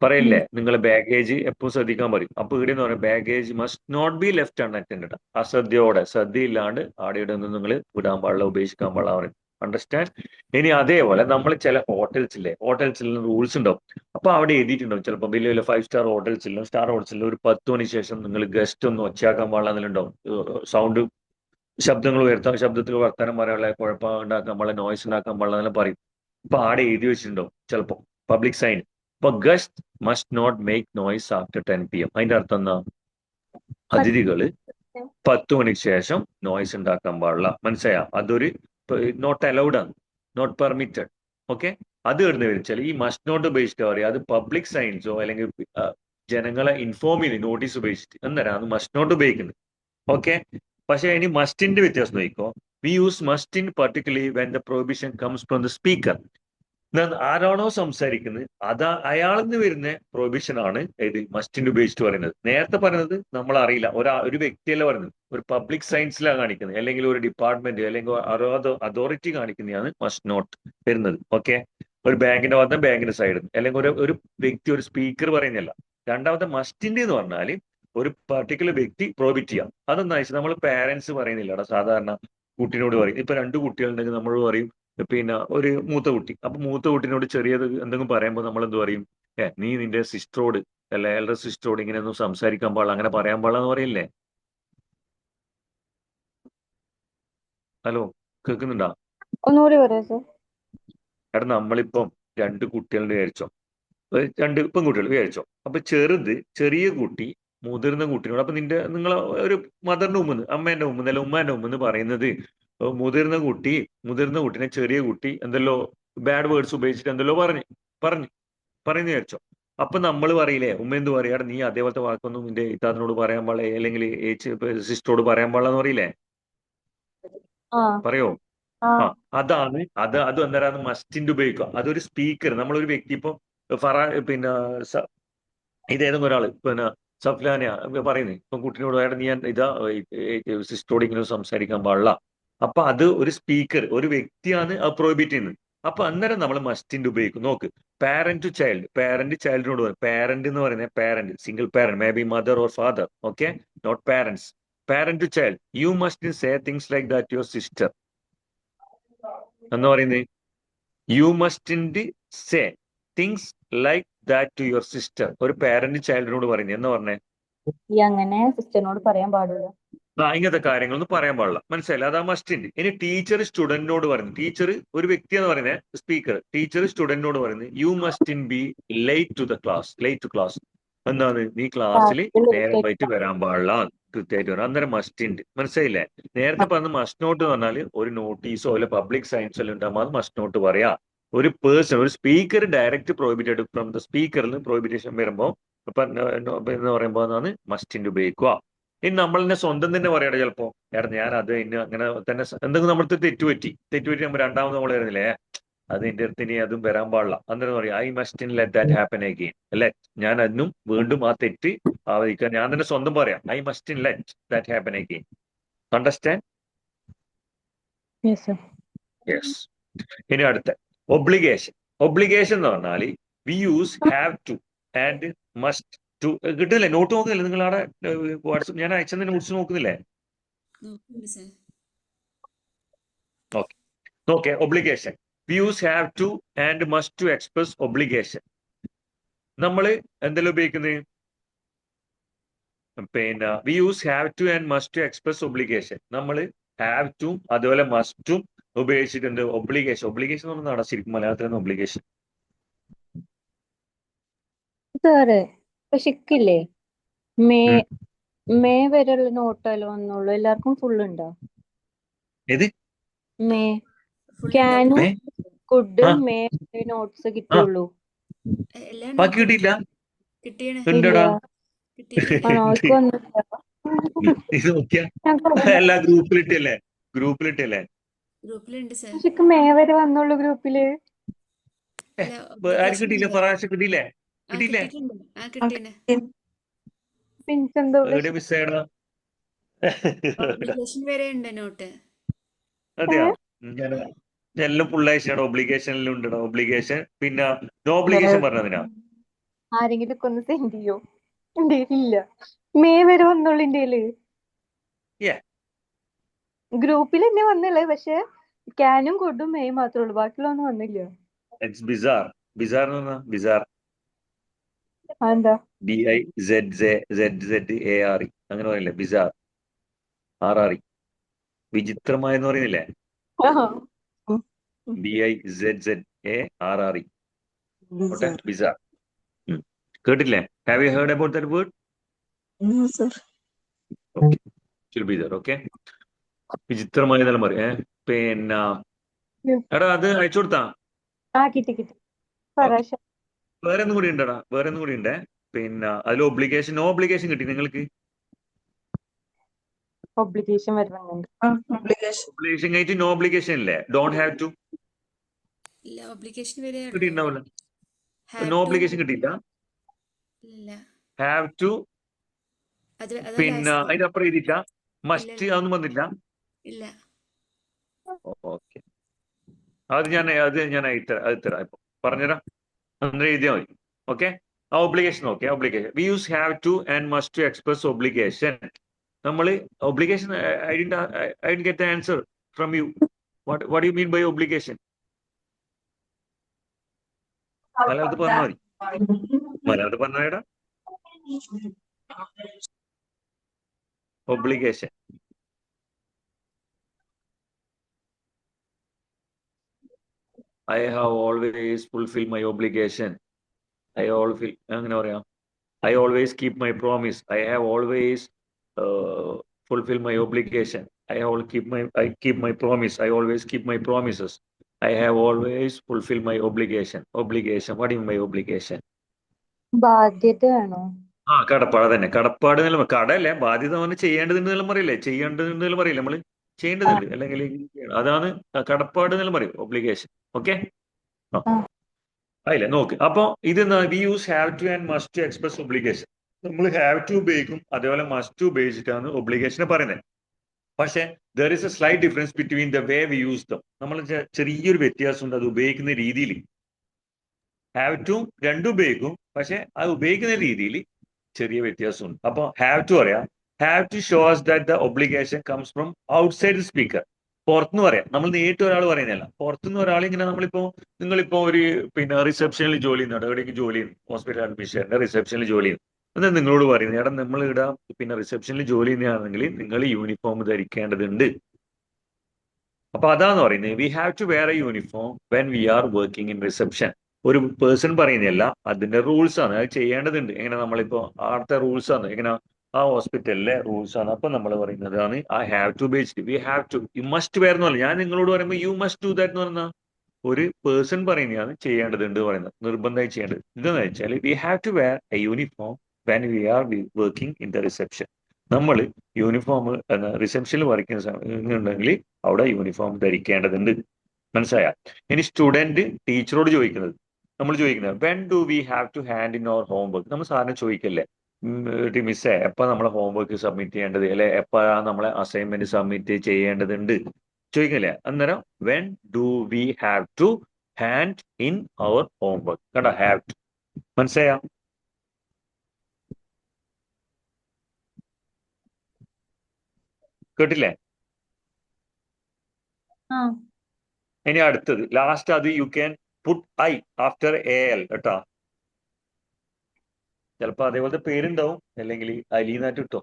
പറയില്ലേ നിങ്ങൾ ബാഗേജ് എപ്പോൾ ശ്രദ്ധിക്കാൻ പറയും. അപ്പൊ ഇവിടെ എന്ന് പറയാം baggage must not be left unattended. അശ്രദ്ധയോടെ ശ്രദ്ധയില്ലാണ്ട് ആടെ ഇവിടെ ഒന്നും നിങ്ങൾ വിടാൻ പാടില്ല, ഉപേക്ഷിക്കാൻ പാടില്ല പറയും. അണ്ടർസ്റ്റാൻഡ്? ഇനി അതേപോലെ നമ്മൾ ചില ഹോട്ടൽസില്ലേ, ഹോട്ടൽസിൽ റൂൾസ് ഉണ്ടാവും. അപ്പൊ അവിടെ എഴുതിയിട്ടുണ്ടാവും ചിലപ്പോൾ വലിയ വലിയ 5 സ്റ്റാർ ഹോട്ടൽസിലും സ്റ്റാർ ഹോട്ടൽസിലും ഒരു 10 മണിക്ക് ശേഷം നിങ്ങൾ ഗസ്റ്റ് ഒന്നും ഒച്ചയാക്കാൻ പാടില്ല എന്നുണ്ടാവും. സൗണ്ട് ശബ്ദങ്ങൾ ഉയർത്താൻ, ശബ്ദത്തിൽ വർത്തമാനം പറയാനുള്ള, കുഴപ്പം ഉണ്ടാക്കാൻ പാടില്ല, നോയ്സ് ഉണ്ടാക്കാൻ പാടില്ല എന്നെല്ലാം പറയും. അപ്പൊ ആടെ എഴുതി വെച്ചിട്ടുണ്ടാവും ചിലപ്പോൾ പബ്ലിക് സൈൻ. അപ്പൊ guest must not make noise after 10 PM. അതിന്റെ അർത്ഥം എന്താ? അതിഥികള് 10 മണിക്ക് ശേഷം നോയ്സ് ഉണ്ടാക്കാൻ പാടില്ല. മനസ്സിലായ? അതൊരു നോട്ട് അലൗഡ് ആണ്, നോട്ട് പെർമിറ്റഡ്. ഓക്കെ, അത് ഇടുന്ന വെച്ചാൽ ഈ മസ്റ്റ് നോട്ട് ഉപയോഗിച്ചിട്ട് പറയാം. അത് പബ്ലിക് സൈൻസോ അല്ലെങ്കിൽ ജനങ്ങളെ ഇൻഫോം ചെയ്ത് നോട്ടീസ് ഉപയോഗിച്ചിട്ട് എന്നേരം മസ്റ്റ് നോട്ട് ഉപയോഗിക്കുന്നത്. ഓക്കെ, പക്ഷെ ഇനി മസ്റ്റിന്റെ വ്യത്യാസം നോക്കിക്കോ. V use must in particularly when the prohibition comes from the speaker. ആരാണോ സംസാരിക്കുന്നത് അയാളിൽ നിന്ന് വരുന്ന പ്രൊഹിബിഷൻ ആണ് ഇത് മസ്റ്റിന്റെ ഉപയോഗിച്ചിട്ട് പറയുന്നത്. നേരത്തെ പറയുന്നത് നമ്മൾ അറിയില്ല, ഒരു വ്യക്തിയല്ല പറയുന്നത്, ഒരു പബ്ലിക് സയൻസിലാണ് കാണിക്കുന്നത്, അല്ലെങ്കിൽ ഒരു ഡിപ്പാർട്ട്മെന്റ് അല്ലെങ്കിൽ അതോറിറ്റി കാണിക്കുന്നതാണ് മസ്റ്റ് നോട്ട് വരുന്നത്. ഓക്കെ, ഒരു ബാങ്കിന്റെ ഭാഗത്ത് ബാങ്കിന്റെ സൈഡിൽ നിന്ന്, അല്ലെങ്കിൽ ഒരു വ്യക്തി, ഒരു സ്പീക്കർ പറയുന്നില്ല. രണ്ടാമത്തെ മസ്റ്റിന്റെ എന്ന് പറഞ്ഞാൽ ഒരു പർട്ടിക്കുലർ വ്യക്തി പ്രോഹിബിറ്റ് ചെയ്യാം. അതെന്താ വെച്ചാൽ നമ്മൾ പാരന്റ്സ് പറയുന്നില്ല സാധാരണ കുട്ടിനോട് പറയും. ഇപ്പൊ 2 കുട്ടികളുണ്ടെങ്കിൽ നമ്മൾ പറയും പിന്നെ ഒരു മൂത്ത കുട്ടി, അപ്പൊ മൂത്ത കുട്ടിനോട് ചെറിയത് എന്തെങ്കിലും പറയുമ്പോൾ നമ്മൾ എന്ത് പറയും? നീ നിന്റെ സിസ്റ്ററോട് അല്ല എൽഡർ സിസ്റ്ററോട് ഇങ്ങനെയൊന്നും സംസാരിക്കാൻ പാടില്ല, അങ്ങനെ പറയാൻ പാടില്ല എന്ന് പറയില്ലേ? ഹലോ, കേൾക്കുന്നുണ്ടോ? ഒന്നുകൂടി പറയാം സർ. എടാ, നമ്മളിപ്പം 2 കുട്ടികളുടെ വിചാരിച്ചോ, 2 പെൺകുട്ടികൾ വിചാരിച്ചോ. അപ്പൊ ചെറിയ കുട്ടി മുതിർന്ന കുട്ടിനോട്, അപ്പൊ നിങ്ങളെ ഒരു മദറിന്റെ മുമ്പ്, അമ്മേന്റെ മുമ്പ് അല്ല ഉമ്മാന്റെ മുമ്പ് പറയുന്നത്, മുതിർന്ന കുട്ടിനെ ചെറിയ കുട്ടി എന്തെല്ലോ ബാഡ് വേർഡ്സ് ഉപയോഗിച്ചിട്ട് എന്തെല്ലോ പറയുന്നു വിചാരിച്ചോ. അപ്പൊ നമ്മൾ പറയില്ലേ, ഉമ്മ എന്ത് പറയാ, നീ അതേപോലത്തെ വാക്കൊന്നും നിന്റെ ഇത്താത്തിനോട് പറയാൻ പാടില്ല, അല്ലെങ്കിൽ സിസ്റ്ററോട് പറയാൻ പാടില്ല എന്ന് പറയില്ലേ? ആ പറയോ? ആ ആ, അത് അന്നേരം മസ്റ്റിന്റെ ഉപയോഗിക്കുക. അതൊരു സ്പീക്കർ, നമ്മളൊരു വ്യക്തി ഇപ്പൊ പിന്നെ ഇതേതെങ്കിലും ഒരാള് പിന്നെ സഫ്ലാന പറയുന്നത് ഇപ്പം കുട്ടിനോട് വേണ്ട നീ ഇതാ സിസ്റ്ററോട് ഇങ്ങനെ സംസാരിക്കാൻ പാടില്ല. അപ്പൊ അത് ഒരു സ്പീക്കർ, ഒരു വ്യക്തിയാണ് അത് പ്രോഹിബിറ്റ് ചെയ്യുന്നത്. അപ്പൊ അന്നേരം നമ്മൾ മസ്റ്റിന്റെ ഉപയോഗിക്കും. നോക്ക്, പാരന്റ് ടു ചൈൽഡ്, പാരന്റ് ചൈൽഡിനോട് പറയും. പാരന്റ് എന്ന് പറയുന്നത് parent, single parent, may be mother or father. Okay, not parents. Parent to child, you must say things like that your sister എന്ന് പറയുന്നത്. You must say things like that to your sister. ഒരു parent ചൈൽഡിനോട് പറയുന്നത് എന്ന് പറഞ്ഞേ, ഈ അങ്ങനെ സിസ്റ്ററിനോട് പറയാൻ പാടില്ല. ഇങ്ങനത്തെ കാര്യങ്ങളൊന്നും പറയാൻ പാടില്ല. മനസ്സിലായില്ല? അതാ മസ്റ്റിന്റെ. ഇനി ടീച്ചർ സ്റ്റുഡന്റിനോട് പറയുന്നു. ടീച്ചർ ഒരു വ്യക്തി എന്ന് പറയുന്നത് സ്പീക്കർ. ടീച്ചർ സ്റ്റുഡന്റിനോട് പറയുന്നത് you must be late to the class. Late to class എന്താണ്? നീ ക്ലാസ്സിൽ നേരം വൈകിട്ട് വരാൻ പാടില്ല, കൃത്യമായിട്ട് വരാം. അന്നേരം മസ്റ്റിന്റെ. മനസ്സിലായില്ലേ? നേരത്തെ പറഞ്ഞ മസ്റ്റ് നോട്ട് എന്ന് പറഞ്ഞാൽ ഒരു നോട്ടീസോ അല്ലെ പബ്ലിക് സയൻസിലോ ഉണ്ടാകുമ്പോൾ അത് മസ്റ്റ് നോട്ട് പറയാ. ഒരു പേഴ്സൺ, ഒരു speaker direct prohibited from the സ്പീക്കറിൽ പ്രോഹിബിറ്റേഷൻ വരുമ്പോൾ ഇപ്പൊ എന്ന് പറയുമ്പോൾ അതാണ് മസ്റ്റിന്റെ ഉപയോഗിക്കുക. ഇനി നമ്മൾ തന്നെ സ്വന്തം തന്നെ പറയട്ടെ ചിലപ്പോ, ഞാൻ അത് ഇന്ന് അങ്ങനെ തന്നെ എന്തെങ്കിലും നമ്മൾ തെറ്റുപറ്റി നമ്മൾ രണ്ടാമത് നമ്മൾ വരുന്നില്ലേ, അത് എന്റെ അടുത്ത് ഇനി അതും വരാൻ പാടില്ല. അന്നേരം പറയും I must let that happen again. Let, ഞാൻ അതിനും വീണ്ടും ആ തെറ്റ് ആവതിക്കാൻ ഞാൻ തന്നെ സ്വന്തം പറയാം. I must let that happen again. Understand? Yes sir. Yes. ഇനി അടുത്ത ഒബ്ലിഗേഷൻ. ഒബ്ലിഗേഷൻ എന്ന് പറഞ്ഞാൽ we use have to and must to. കിട്ടില്ലേ? നോട്ട് നോക്കുന്നില്ലേ നിങ്ങൾ അവിടെ? വാട്സ്ആപ്പ് ഞാൻ അയച്ചെന്ന നോട്ട്സ് നോക്കുന്നില്ലേ? നോക്കുന്നുണ്ട് സർ. ഓക്കെ, നോക്കെ. Obligation, we use have to and must to express obligation. നമ്മൾ എന്തെല്ലാം ഉപയോഗിക്കുന്നത്? പിന്നെ we use have to and must to express obligation. നമ്മൾ ഹാവ് ടു അതുപോലെ മസ്റ്റും ഉപയോഗിച്ചിട്ടുണ്ട്. ഒബ്ലിഗേഷൻ, ഒബ്ലിഗേഷൻ എന്ന് പറഞ്ഞാൽ ശരിക്കും മലയാളത്തിൽ ഒബ്ലിഗേഷൻ. സാറ് പക്ഷെ ഇക്കില്ലേ മേ മേ വരെയുള്ള നോട്ടല്ലോ വന്നുള്ളൂ, എല്ലാവർക്കും ഫുൾ ഉണ്ടോ? ഏത് മേ ഫുൾ ക്യാനും മേ? കുഡ് ആ മേ നോട്ട്സ് ആ കിട്ടിയുള്ളൂ. എല്ലാ ബാക്കി കിട്ടിയില്ല? കിട്ടിയാണ്. ഇല്ല. ഉണ്ടടാ. കിട്ടിയിട്ടുണ്ട്. ആണോ? ഇക്ക് വന്നില്ല. ഇത് നോക്കിയാ ഞാൻ എല്ലാ ഗ്രൂപ്പിലിട്ടല്ലേ? ഗ്രൂപ്പിലിട്ടല്ലേ? ഗ്രൂപ്പിലുണ്ട് സർ. പക്ഷെ ഇക്ക് മേ വരെ വന്നുള്ളൂ ഗ്രൂപ്പില്. അല്ല, ആരും കിട്ടിയില്ല? ഒബ്ലിഗേഷൻ പ്രാവശ്യം കിട്ടിയില്ലേ? ആ കിട്ടിയില്ലേ? കിട്ടിയിട്ടുണ്ട്. ആ കിട്ടിയാണ്. പിന്നെന്തോ എവിടെ മിസ് ചെയ്യണ ഒബ്ലിഗേഷൻ വരെ ഉണ്ട് നോട്ട്. അതെയാ ഞാൻ എല്ലാം ഫുൾ അയച്ചാണ്. ഒബ്ലിഗേഷനിലും ഉണ്ട് ഒബ്ലിഗേഷൻ. പിന്നെ നോ ഒബ്ലിഗേഷൻ പറഞ്ഞതിനാ ആരെങ്കിലും ഒക്കെ ഒന്ന് സെൻഡ് ചെയ്യോ? എന്റെ ഇല്ല. മേ വരെ വന്നോളൂ ഇന്ത്യയില്. Yeah. ഗ്രൂപ്പിൽ തന്നെ വന്നില്ലേ, പക്ഷെ ക്യാനും കൊണ്ടും മെയ് മാത്രമേ ഉള്ളൂ, ബാക്കിയുള്ളൊന്നും വന്നില്ല. ഇറ്റ്സ് ബിസാർ. ബിസാർ എന്ന് പറഞ്ഞാ ബിസാർ. അതെന്താ? BIZZARE അങ്ങനെ പറയില്ലേ? ബിസാർ. RRE. വിചിത്രമായെന്ന് പറയുന്നില്ലേ? BIZZARRE. ഓട്ടെ, ബിസാർ. കേട്ടില്ലേ? Have you heard about that word? Okay, ബിസാർ. Okay, വിചിത്രമായ എന്നെല്ലാം പറയും. പിന്നെ എടാ അത് അയച്ചു കൊടുത്താ? കിട്ടി ഓക്കെ, പ്രാവശ്യം വേറെ ഒന്നും കൂടി ഉണ്ടടാ, വേറെ ഒന്നും കൂടി ഉണ്ട്. പിന്നെ അതിൽ ഒബ്ലിഗേഷൻ, നോ ഒബ്ലിഗേഷൻ കിട്ടി നിങ്ങൾക്ക്? ഒബ്ലിഗേഷൻ വരുന്നുണ്ട്. ഒബ്ലിഗേഷൻ കഴിഞ്ഞിട്ട് നോ ഒബ്ലിഗേഷൻ ഇല്ലേ? ഡോണ്ട് ഹാവ് ടു ഇല്ല, ഒബ്ലിഗേഷൻ വരെ ഉള്ളൂ. കിട്ടിയിട്ടുണ്ടാവില്ല. ഹാവ് നോ ടു ഒബ്ലിഗേഷൻ കിട്ടിയില്ല. ഇല്ല, ഹാവ് ടു, അതാ പിന്നെ ലാസ്റ്റ്. അതിന്റെ അപ്പുറം എഴുതിയില്ല. ഇല്ല മസ്റ്റ് ഇല്ല അതൊന്നും വന്നില്ല. ഇല്ല. ഓക്കെ, അത് ഞാൻ അത് തരാം ഇപ്പൊ പറഞ്ഞുതരാം. അന്നേരം എഴുതിയാൽ മതി. ഓക്കെ, ആ obligation. Okay, obligation we use have to and must to express obligation. നമ്മൾ obligation I did get the answer from you. What you mean by obligation? മലയാളത്തിൽ പറഞ്ഞാൽ മതി. മലയാളത്തിൽ പറഞ്ഞാടാ obligation. I have always fulfil my obligation. അങ്ങനെ പറയാം. I always keep my promise. I have always fulfill my obligation. I keep my promise. I always keep my promises. I have always fulfill my obligation. Obligation. What do you mean by obligation? ബാധ്യതയാണോ? കടപ്പാട് തന്നെ. കടപ്പാട് എന്നെല്ലാം കടയല്ലേ, ബാധ്യത പറഞ്ഞ് ചെയ്യേണ്ടതുണ്ടെന്നെല്ലാം പറയില്ലേ? ചെയ്യേണ്ടതുണ്ടെന്നെല്ലാം പറയില്ലേ നമ്മള്? ചെയ്യേണ്ടതുണ്ട് അല്ലെങ്കിൽ അതാണ് കടപ്പാട് എന്നെല്ലാം പറയും ഒബ്ലിഗേഷൻ. ഓക്കെ, ആയില്ലേ? നോക്ക്. അപ്പൊ ഇത് we use have to and must to express obligation. നമ്മൾ ഹാവ് ടു ഉപയോഗിക്കും, അതേപോലെ മസ്റ്റ് ടു ഉപയോഗിച്ചിട്ടാണ് ഒബ്ലിഗേഷനെ പറയുന്നത്. പക്ഷെ there is a slight difference between the way we use them. നമ്മൾ ചെറിയൊരു വ്യത്യാസമുണ്ട് അത് ഉപയോഗിക്കുന്ന രീതിയിൽ. ഹാവ് ടു രണ്ടും ഉപയോഗിക്കും, പക്ഷെ അത് ഉപയോഗിക്കുന്ന രീതിയിൽ ചെറിയ വ്യത്യാസമുണ്ട്. അപ്പൊ ഹാവ് ടു പറയാം, have to shows that the obligation comes from outside the speaker. പുറത്തുനിന്ന് പറയാം, നമ്മൾ നേരിട്ട് ഒരാൾ പറയുന്നതല്ല. പുറത്തുനിന്ന് ഒരാൾ ഇങ്ങനെ നിങ്ങളിപ്പോ ഒരു പിന്നെ റിസപ്ഷനിൽ ജോലി ചെയ്യുന്നുണ്ട്, എവിടെയെങ്കിലും ജോലി ചെയ്യുന്നു, ഹോസ്പിറ്റൽ അഡ്മിഷന്റെ റിസപ്ഷനിൽ ജോലി ചെയ്യുന്നു. എന്നാൽ നിങ്ങളോട് പറയുന്നത്, എടാ നമ്മൾ ഇവിടെ പിന്നെ റിസപ്ഷനിൽ ജോലി ചെയ്യുന്നതാണെങ്കിൽ നിങ്ങൾ യൂണിഫോം ധരിക്കേണ്ടതുണ്ട്. അപ്പൊ അതാന്ന് പറയുന്നത്, we have to wear a uniform when we are working in reception. ഒരു പേഴ്സൺ പറയുന്നതല്ല, അതിന്റെ റൂൾസ് ആണ്, അത് ചെയ്യേണ്ടതുണ്ട്. എങ്ങനെ നമ്മളിപ്പോ ആദ്യത്തെ റൂൾസ് ആണ്, എങ്ങനെ ആ ഹോസ്പിറ്റലിലെ റൂൾസ് ആണ്. അപ്പൊ നമ്മൾ പറയുന്നതാണ് ആ have to based. We have to, you must wear എന്ന് പറഞ്ഞാൽ, ഞാൻ നിങ്ങളോട് പറയുമ്പോൾ യു മസ്റ്റ് ഡു ദാറ്റ് എന്ന് പറഞ്ഞാൽ ഒരു പേഴ്സൺ പറയുന്നതാണ് ചെയ്യേണ്ടതുണ്ട് പറയുന്നത്, നിർബന്ധമായി ചെയ്യേണ്ടത്. ഇതെന്ന് വെച്ചാൽ we have to wear a uniform when we are working in the reception. നമ്മൾ യൂണിഫോം റിസപ്ഷനിൽ വർക്കിംഗ് ഉണ്ടെങ്കിൽ അവിടെ യൂണിഫോം ധരിക്കേണ്ടതുണ്ട്. മനസ്സിലായ? ഇനി സ്റ്റുഡന്റ് ടീച്ചറോട് ചോദിക്കുന്നത്, നമ്മൾ ചോദിക്കുന്നത് when do we have to hand in our homework. നമ്മൾ സാറിന് ചോദിക്കല്ലേ, മിസ്സേ എപ്പോ നമ്മളെ ഹോംവർക്ക് സബ്മിറ്റ് ചെയ്യേണ്ടത്, അല്ലെ എപ്പോഴാണ് നമ്മളെ അസൈൻമെന്റ് സബ്മിറ്റ് ചെയ്യേണ്ടതുണ്ട് ചോദിക്കല്ലേ? അന്നേരം when do we have to hand in our homework. കണ്ട, ഹാവ് ടു. മനസ്സിലായ? കേട്ടില്ലേ? ഇനി അടുത്തത് ലാസ്റ്റ്, അത് you can put I after AL കേട്ടോ. ചിലപ്പോ അതേപോലത്തെ പേരുണ്ടാവും, അല്ലെങ്കിൽ അലീനായിട്ട് കിട്ടോ.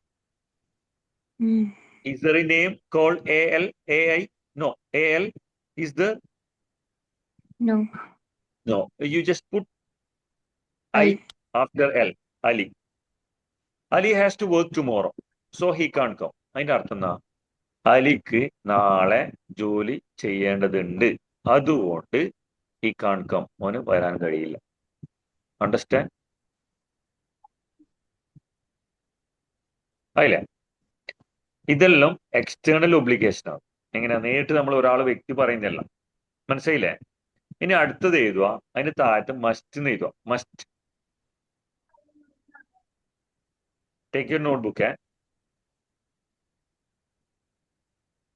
Is there a name called AL, AI? No. AL is the no. You just put I after L. Ali. Ali has to work tomorrow, so he can't come. അതിന്റെ അർത്ഥം എന്താ? അലിക്ക് നാളെ ജോലി ചെയ്യേണ്ടതുണ്ട്, അതുകൊണ്ട് he can't come, മോന് വരാൻ കഴിയില്ല. അണ്ടർസ്റ്റാൻഡ്? ആയില്ലേ? ഇതെല്ലാം എക്സ്റ്റേണൽ ഒബ്ലിഗേഷൻ ആണ്. എങ്ങനെ? നേരിട്ട് നമ്മൾ വ്യക്തി പറയുന്നതല്ല. മനസ്സിലായില്ലേ? ഇനി അടുത്തത് എഴുതുക, അതിന് താഴത്ത് മസ്റ്റ് എന്ന് എഴുതുക. മസ്റ്റ്. Take your notebook.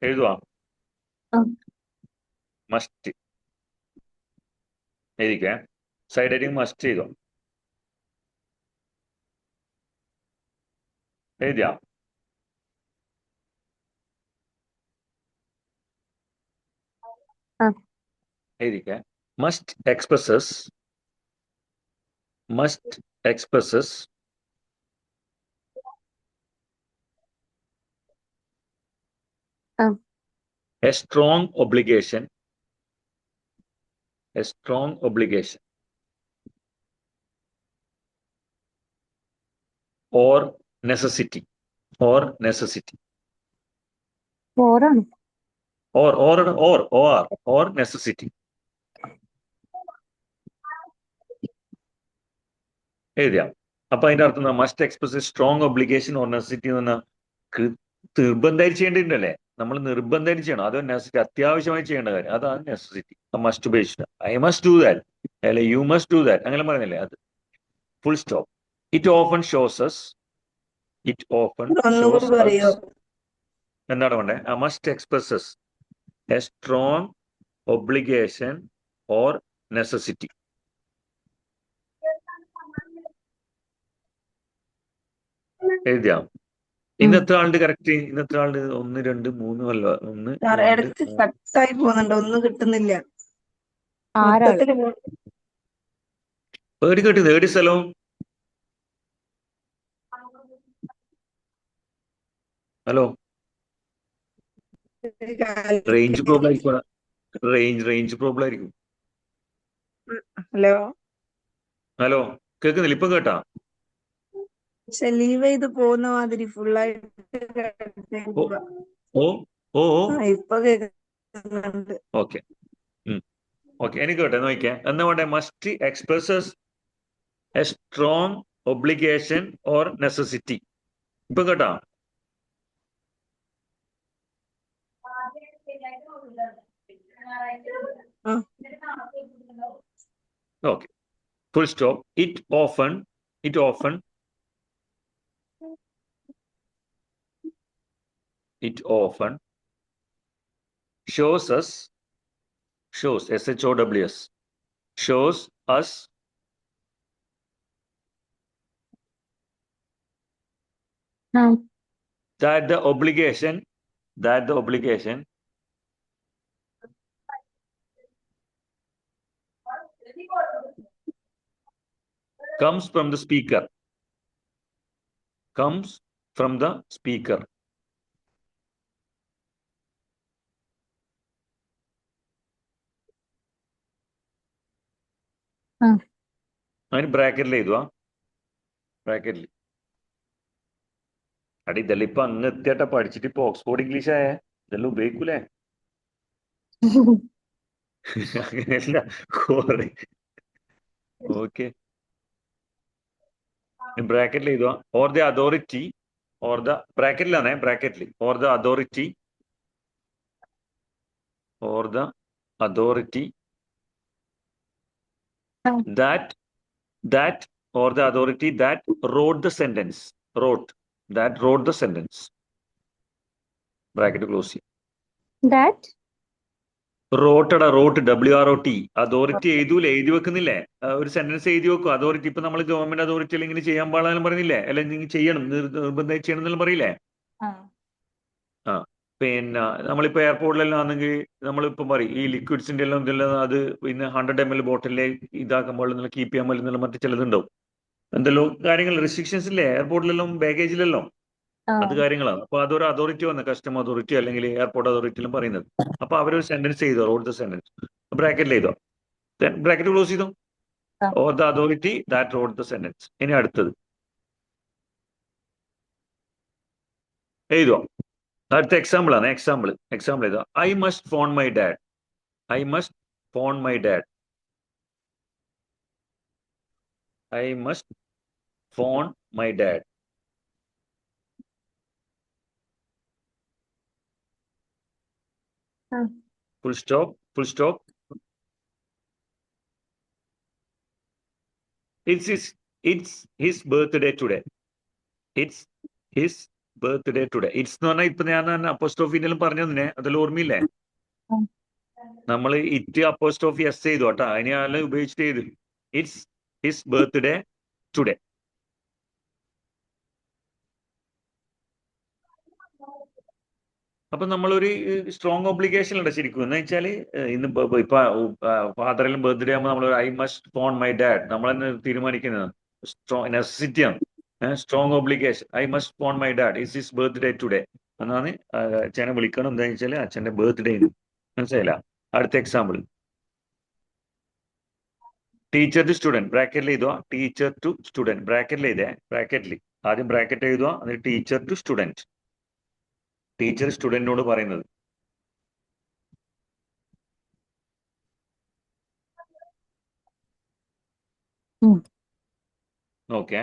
എഴുതുവാ. ആ. മസ്റ്റ് എഴുതിക്കേ. സൈഡ് ഹെഡിങ് മസ്റ്റ് ചെയ്തോ. എഴുതിയാ? ആ. എഴുതിക്കേ. മസ്റ്റ് എക്സ്പ്രസസ് ആ. a strong obligation or necessity ഫോറാണ്. or necessity. എഴുതിയാ? അപ്പൊ അതിന്റെ അർത്ഥം must express strong obligation or necessity എന്ന് പറഞ്ഞാൽ നിർബന്ധമായിട്ട് ചെയ്യേണ്ടതല്ലേ? നമ്മൾ നിർബന്ധമായിട്ട് ചെയ്യണം. അതോ നെസസിറ്റി അത്യാവശ്യമായി ചെയ്യേണ്ട കാര്യം, അതാണ് നെസസിറ്റി. മസ്റ്റ് ഉപയോഗിച്ചിട്ട് ഐ മസ്റ്റ് ഡു ദാറ്റ് അല്ലെ യു മസ്റ്റ് ഡു ദാറ്റ് അങ്ങനെ പറയുന്നില്ലേ, അത്. Full stop. It often shows ഒന്നുകൂടി പറയോ? എന്താണ് വേണ്ടേ? Must expresses a strong obligation or necessity. എഴുതിയാ? ഇന്നത്തെ ആളുടെ കറക്റ്റ്? ഇന്നത്തെ ആളുടെ 1 2 3 അല്ല 1 ഇടയ്ക്ക് കട്ടായി പോകുന്നുണ്ട്, ഒന്നും കിട്ടുന്നില്ല. ആരാള്? മൊത്തത്തില് ഏടി കേട്ടത്? ഏടി സ്ഥലം? ഹലോ, റേഞ്ച് പ്രോബ്ലം ആയിരിക്കും. റേഞ്ച് പ്രോബ്ലം ആയിരിക്കും. ഹലോ, ഹലോ, കേൾക്കുന്നില്ല? ഇപ്പൊ കേട്ടാ? പക്ഷെ ലീവ് ചെയ്ത് പോകുന്ന മാതിരി ഫുള്ളായിട്ട് ഓ ഓ ഓ ഇപ്പൊ കേൾക്കുന്നുണ്ട്. ഓക്കെ ഓക്കെ, എനിക്ക് കേട്ടെ. നോക്കിക്കേ. എന്താ വേണ്ടേ? Must expresses a strong obligation or necessity. ഇപ്പൊ കേട്ടാ? Okay, full stop. It often shows us SHOWS shows us that the obligation comes from the speaker. അതിന് ബ്രാക്കറ്റിൽ എഴുതുക. ബ്രാക്കറ്റിൽ അടി ഇതെല്ലാം ഇപ്പൊ അങ്ങ് എത്തിയാട്ട പഠിച്ചിട്ട് ഇപ്പൊ ഓക്സ്ഫോർഡ് ഇംഗ്ലീഷ് ആയേ. ഇതെല്ലാം ഉപയോഗിക്കൂലേ? അങ്ങനെയല്ല, ഓക്കെ. ബ്രാക്കറ്റിൽ എഴുതുക. ഓർ ദ അതോറിറ്റി ബ്രാക്കറ്റിലാണേ, ബ്രാക്കറ്റിൽ or the authority that wrote the sentence. Bracket close ചെയ്യും. Wrote WROT. അതോറിറ്റി എഴുതി വെക്കുന്നില്ലേ? ഒരു സെന്റൻസ് എഴുതി വെക്കും. അതോറിറ്റി ഇപ്പൊ നമ്മൾ ഗവൺമെന്റ് അതോറിറ്റിയിൽ ഇങ്ങനെ ചെയ്യാൻ പാടില്ലെന്ന് പറയുന്നില്ലേ? അല്ലെങ്കിൽ ചെയ്യണം, നിർബന്ധമായി ചെയ്യണം എന്നെല്ലാം പറയില്ലേ? ആ, പിന്നെ നമ്മളിപ്പോ എയർപോർട്ടിലെല്ലാം ആണെങ്കിൽ നമ്മളിപ്പം പറയും ഈ ലിക്വിഡ്സിന്റെ എല്ലാം ഇതെല്ലാം അത് പിന്നെ 100 ml ബോട്ടിലെ ഇതാക്കാൻ പാടില്ല, കീപ്പ് ചെയ്യാൻ പാടില്ല, മറ്റു ചിലതുണ്ടാവും. എന്തെല്ലോ കാര്യങ്ങൾ റെസ്ട്രിക്ഷൻസ് ഇല്ലേ എയർപോർട്ടിലെല്ലാം, ബാഗേജിലെല്ലാം. അത് കാര്യങ്ങളാണ്. അപ്പൊ അതൊരു അതോറിറ്റി വന്ന കസ്റ്റം അതോറിറ്റി അല്ലെങ്കിൽ എയർപോർട്ട് അതോറിറ്റിയിലും പറയുന്നത്. അപ്പൊ അവരൊരു സെന്റൻസ് ചെയ്തോ, റോഡ് ദ സെന്റൻസ് ബ്രാക്കറ്റിൽ ചെയ്തോ, ബ്രാക്കറ്റ് ക്ലോസ് ചെയ്തോ. Or the authority that road the sentence. ഇനി അടുത്തത് എഴുതോ. അടുത്ത എക്സാമ്പിൾ ആണ്. എക്സാമ്പിൾ ചെയ്തോ. I must phone my dad. I must phone my dad. Full stop. It's his birthday today. It's his birthday today. It's എന്ന് പറഞ്ഞാൽ ഇപ്പൊ ഞാൻ അപ്പോസ്ട്രോഫിനെല്ലാം പറഞ്ഞു തന്നെ, അതെല്ലാം ഓർമ്മയില്ലേ? നമ്മൾ ഇറ്റ് അപ്പോസ്ട്രോഫി എസ് ചെയ്തു കേട്ടോ, അതിനെല്ലാം ഉപയോഗിച്ചിട്ട് ചെയ്തു. It's his birthday today. അപ്പൊ നമ്മളൊരു സ്ട്രോങ് ഒബ്ലിഗേഷൻ ഉണ്ട് ശരിക്കും. എന്ന് വെച്ചാൽ ഇന്ന് ഇപ്പൊ ഫാദറിലും ബർത്ത്ഡേ ആകുമ്പോൾ നമ്മൾ I must phone my dad, നമ്മൾ തന്നെ തീരുമാനിക്കുന്നത് സ്ട്രോങ് നെസസിറ്റിയാണ്. Strong obligation. I must phone my dad, is his birthday today എന്നാണ്. അച്ഛനെ വിളിക്കണം എന്താ വെച്ചാൽ അച്ഛന്റെ ബർത്ത്ഡേ. മനസ്സിലായില്ല? അടുത്ത എക്സാമ്പിൾ, ടീച്ചർ ടു സ്റ്റുഡന്റ്. ബ്രാക്കറ്റിൽ എഴുതുക ടീച്ചർ ടു സ്റ്റുഡന്റ്. ബ്രാക്കറ്റിൽ എഴുതേ, ബ്രാക്കറ്റിൽ ആദ്യം ബ്രാക്കറ്റ് എഴുതുക, എന്നിട്ട് ടീച്ചർ ടു സ്റ്റുഡന്റ്. ടീച്ചർ സ്റ്റുഡന്റിനോട് പറയുന്നത്. Okay.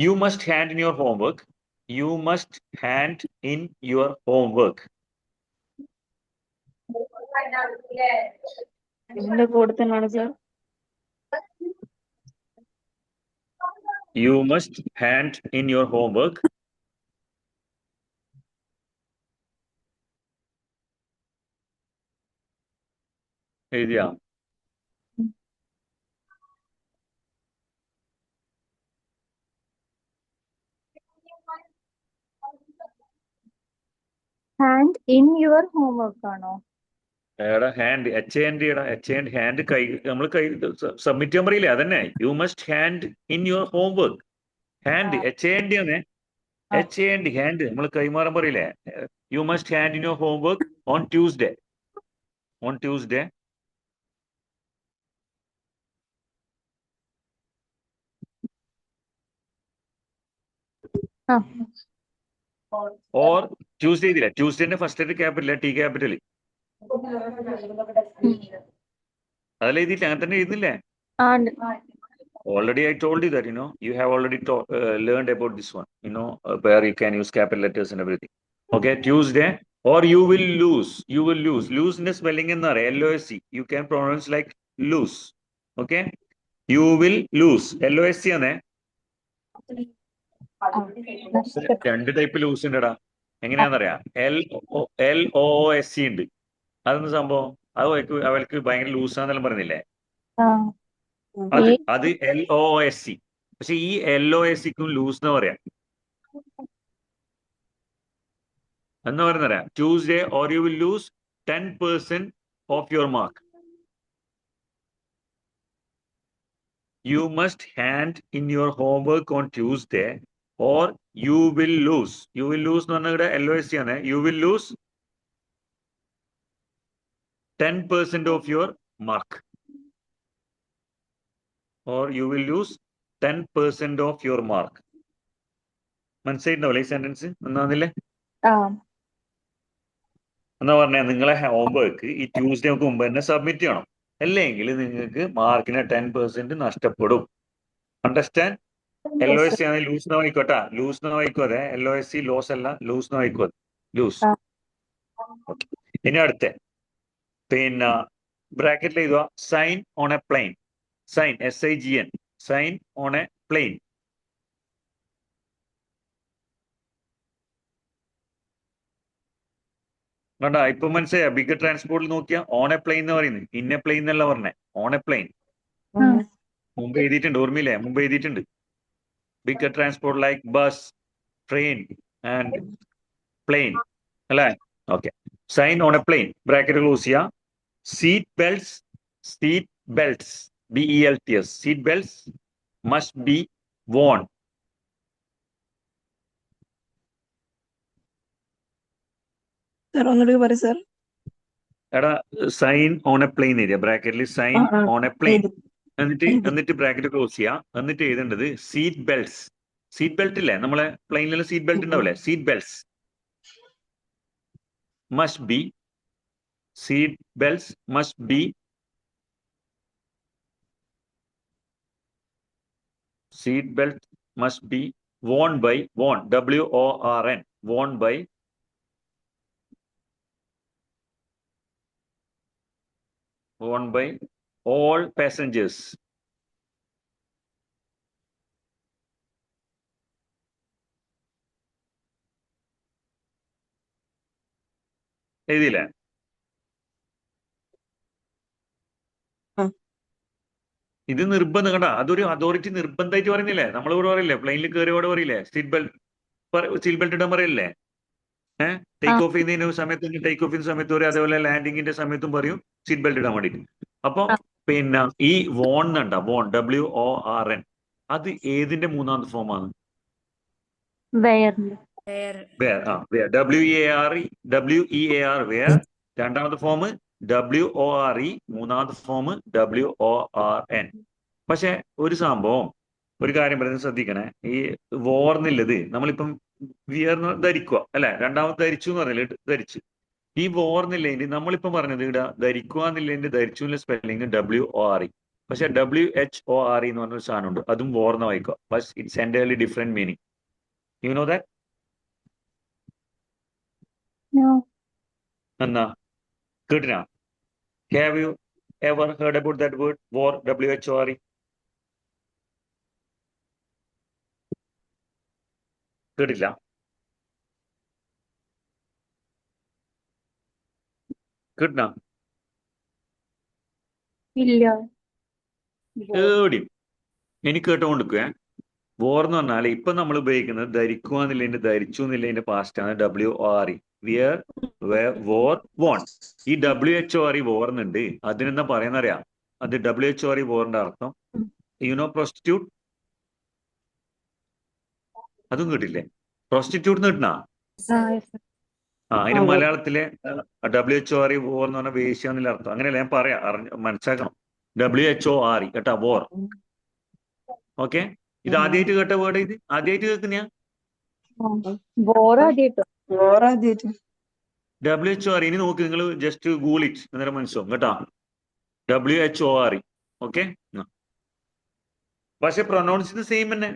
You must hand in your homework. You must hand in your homework. ഇതിന്റെ കൂടെ തന്നെയാണ് sir. You must hand in your homework. എഴുതിയാ? ഹാൻഡ് ഇൻ യുവർ ഹോംവർക്ക് ആണോ? എടാ ഹാൻഡ്, എച്ച് ആൻഡ് എടാ, H and hand കൈ, നമ്മൾ കൈ സബ്മിറ്റ് ചെയ്യാൻ പറയില്ലേ, അതന്നെ. You must hand in your homework. Hand H and ആണ്. എച്ച് ആൻഡ് ഹാൻഡ് നമ്മൾ കൈമാറാൻ പറയില്ലേ. You must hand in your homework on Tuesday. On Tuesday. Or Tuesday ഇതില്ല. ട്യൂസ്ഡേന്റെ first letter capital, T capital. അതിൽ എഴുതിയില്ല, അങ്ങനെ തന്നെ എഴുതുന്നില്ലേ? Already I told you that, you have already learned about this one, where you can use capital letters and everything. Okay, Tuesday. Or you will lose. You will lose. Lose in the spelling in the LOSC. You can pronounce like lose. Okay? You will lose. LOSC ആണ്. രണ്ട് type loose ഉണ്ടടാ. എങ്ങനെയാണെന്നറിയാം? LOSC ഉണ്ട്. അതെന്ത് സംഭവം? അത് അവർക്ക് ഭയങ്കര ലൂസാന്നെല്ലാം പറഞ്ഞില്ലേ? അത് LOSC. പക്ഷെ ഈ LOSCക്കും ലൂസ് എന്ന് പറയാം. എന്ന് പറയുന്നറിയാം, Tuesday or you will lose 10% of your mark. You must hand in your homework on Tuesday or you will lose. You will lose എന്ന് പറഞ്ഞാൽ ഇവിടെ LOSC ആണ്. You will lose 10% of your mark. or you will lose 10% of your mark. മനസ്സിലായിട്ടുണ്ടാവില്ലേ ഈ sentence? ഒന്നാന്നില്ലേ? എന്നാ പറഞ്ഞാൽ നിങ്ങളെ homework ഈ ട്യൂസ്ഡേ മുമ്പ് തന്നെ സബ്മിറ്റ് ചെയ്യണം. അല്ലെങ്കിൽ നിങ്ങൾക്ക് മാർക്കിന് 10% നഷ്ടപ്പെടും. അണ്ടർസ്റ്റാൻഡ്? LOSC ആണെങ്കിൽ ലൂസ് വായിക്കോട്ടെ. ലൂസ് വായിക്കോതെ. LOSC ലോസ് അല്ല, ലൂസ് വായിക്കോതെ. ലൂസ്. ഇനി അടുത്ത പിന്നെ ബ്രാക്കറ്റിൽ എഴുതുക sign on a plane. Sign SIGN. Sign on a plane. കണ്ടാ ഇപ്പൊ മനസ്സിലായ? ബിഗ് ട്രാൻസ്പോർട്ടിൽ നോക്കിയാ ഓൺ എ പ്ലെയിൻ എന്ന് പറയുന്നത്, ഇൻ എ പ്ലെയിൻ എന്നല്ല പറഞ്ഞേ, ഓൺ എ പ്ലെയിൻ. മുമ്പ് എഴുതിയിട്ടുണ്ട്, ഓർമ്മയില്ലേ? മുമ്പ് എഴുതിയിട്ടുണ്ട്. Big transport like bus, train and plane അല്ലേ? Okay. Sign on a plane. Bracket close ചെയ്യാ. Seat belts. Seat belts BELTS. Seat belts must be worn. Sir ഒന്നുകൂടി പറ സർ. എടാ sign on a plane area. ബ്രാക്കറ്റിൽ sign on a plane. എന്നിട്ട് bracket close ചെയ്യാ. എന്നിട്ട് എഴുതേണ്ടത് സീറ്റ് ബെൽറ്റ്സ്. സീറ്റ് ബെൽറ്റ് ഇല്ലേ, നമ്മളെ പ്ലെയിനിലെല്ലാം സീറ്റ് ബെൽറ്റ് ഉണ്ടാവില്ലേ? Seat belts must be. Seat belts must be. Seat belt must be worn by, worn, WORN, worn by all passengers. എഴുതിയില്ലേ? ആ. ഇത് നിർബന്ധം കണ്ട, അതൊരു അതോറിറ്റി നിർബന്ധമായിട്ട് പറയുന്നില്ലേ. നമ്മളിവിടെ പറയില്ലേ, പ്ലെയിനിൽ കയറിയോടെ പറയില്ലേ സീറ്റ് ബെൽറ്റ് ഇടാൻ പറയില്ലേ? ടേക്ക് ഓഫ് ചെയ്യുന്നതിന് സമയത്ത് ടേക്ക് ഓഫ് ചെയ്യുന്ന സമയത്ത് പറയും, അതേപോലെ ലാൻഡിങ്ങിന്റെ സമയത്തും പറയും സീറ്റ് ബെൽറ്റ് ഇടാൻ വേണ്ടിയിട്ട്. അപ്പൊ പിന്നെ ഈ വോൺ എന്നുണ്ട, വോൺ WORN, അത് ഏതിന്റെ മൂന്നാമത്തെ ഫോമാണ്? വെയറിന്റെ. വേർ WEAR വേർ, രണ്ടാമത്തെ ഫോം WORE, മൂന്നാമത്തെ ഫോം WORN. പക്ഷെ ഒരു സംഭവം, ഒരു കാര്യം പറയുന്നത് ശ്രദ്ധിക്കണേ. ഈ വോർന്നുള്ളത് നമ്മളിപ്പം വിയർ ധരിക്കുക അല്ലെ, രണ്ടാമത് ധരിച്ചു എന്ന് പറഞ്ഞില്ല, ധരിച്ചു. ഈ വോർന്നില്ലെങ്കിൽ നമ്മളിപ്പം പറഞ്ഞത് ഇവിടെ ധരിക്കുക എന്നുള്ളതിന്റെ ധരിച്ചു എന്നുള്ള സ്പെല്ലിംഗ് WORE. പക്ഷെ WHORE എന്ന് പറഞ്ഞൊരു സാധനമുണ്ട്, അതും വോർന്ന് വായിക്കുക. But it's entirely different meaning. You know that? No. എന്നാ കേട്ടിനാ? Have you ever heard about that word whore, WHORE? കേട്ടില്ല? കേട്ടിനാ? ഇല്ല. ഏടിയും എനിക്ക് കേട്ടോണ്ടിരിക്കുവേ. വോർ എന്ന് പറഞ്ഞാൽ ഇപ്പൊ നമ്മൾ ഉപയോഗിക്കുന്നത് ധരിക്കുക എന്നുള്ളതിന്റെ, ധരിച്ചു എന്നുള്ളതിന്റെ പാസ്റ്റ് ആണ് WORE. Wear, wore, worn. ഈ WHORE വോർന്നുണ്ട്, അതിനെന്താ പറയുന്ന അറിയാം? അത് WHORE വോറിന്റെ അർത്ഥം യുനോ പ്രോസ്റ്റിറ്റ്യൂട്ട്. അതും കേട്ടില്ലേ? പ്രോസ്റ്റിറ്റ്യൂട്ട് കേട്ടിനാ? അതിന് മലയാളത്തിലെ WHORE വോർ എന്ന് പറഞ്ഞാൽ വേശ്യ എന്നുള്ള അർത്ഥം. അങ്ങനെയല്ല ഞാൻ പറയാം, മനസ്സിലാക്കണം. WHORE കേട്ടാ, വോർ. ഓക്കെ, ഇത് ആദ്യമായിട്ട് കേട്ട വേർഡ്, ഇത് ആദ്യമായിട്ട് കേൾക്കുന്ന ബോറാദ്യായിട്ടോ. WHORE. ഇനി നോക്ക്, നിങ്ങൾ ജസ്റ്റ് ഗൂഗിൾ ഇറ്റ്, അന്നേരം മനസ്സിലാവും കേട്ടാ. WHORE. ഓക്കെ, പക്ഷെ പ്രൊനൗൺസ് സെയിം തന്നെ.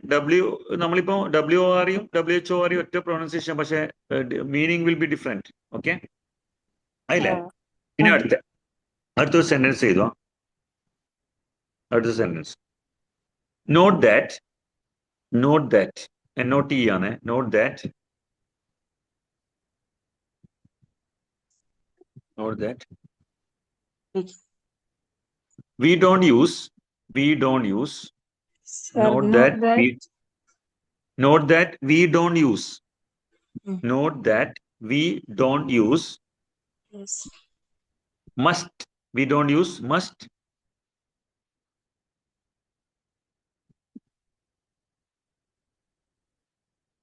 നമ്മളിപ്പോ WOREയും WHOREയും ഒറ്റ പ്രൊനൗൺസിയേഷൻ, പക്ഷെ meaning will be different. Okay, അതില്ലേ? ഇനി അടുത്തൊരു സെന്റൻസ് ചെയ്തോ. അടുത്ത സെന്റൻസ്, നോട്ട് ദാറ്റ് NOTE ആണ്. Note that we don't use Sir, note note that that. note that we don't use Hmm. note that we don't use Yes. must. We don't use must.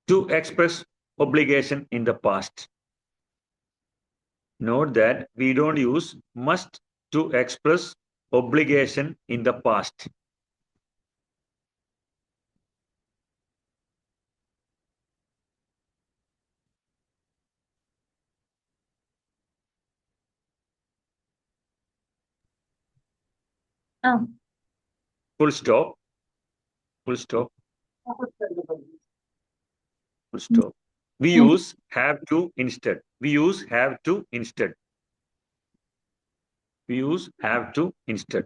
To express obligation in the past. Note that we don't use must to express obligation in the past. Full stop. Full stop. Full stop. We use have to instead. We use have to instead. We use have to instead.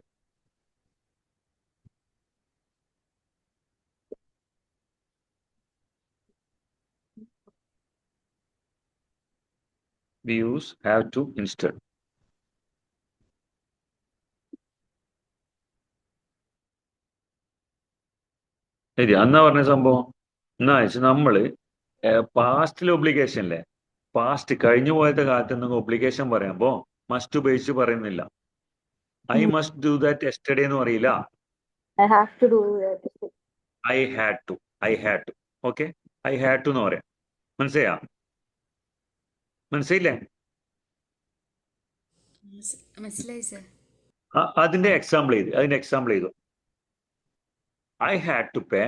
We use have to instead. ശരി, അന്നാ പറഞ്ഞ സംഭവം എന്നാ വെച്ചാൽ നമ്മള് പാസ്റ്റിലെ obligation അല്ലേ, past കഴിഞ്ഞു പോയത്തെ കാലത്ത് നിങ്ങൾ ഒബ്ലിഗേഷൻ പറയുമ്പോ മസ്റ്റ് ഉപയോഗിച്ച് പറയുന്നില്ല. I must do that yesterday എന്ന് പറയില്ല. I have to do that. I had to. Okay, I had to എന്ന് പറയാം. മനസ്സിലായില്ലേ? മനസ്സിലായി സർ. അതിന്റെ എക്സാമ്പിൾ ചെയ്തു. I had to pay.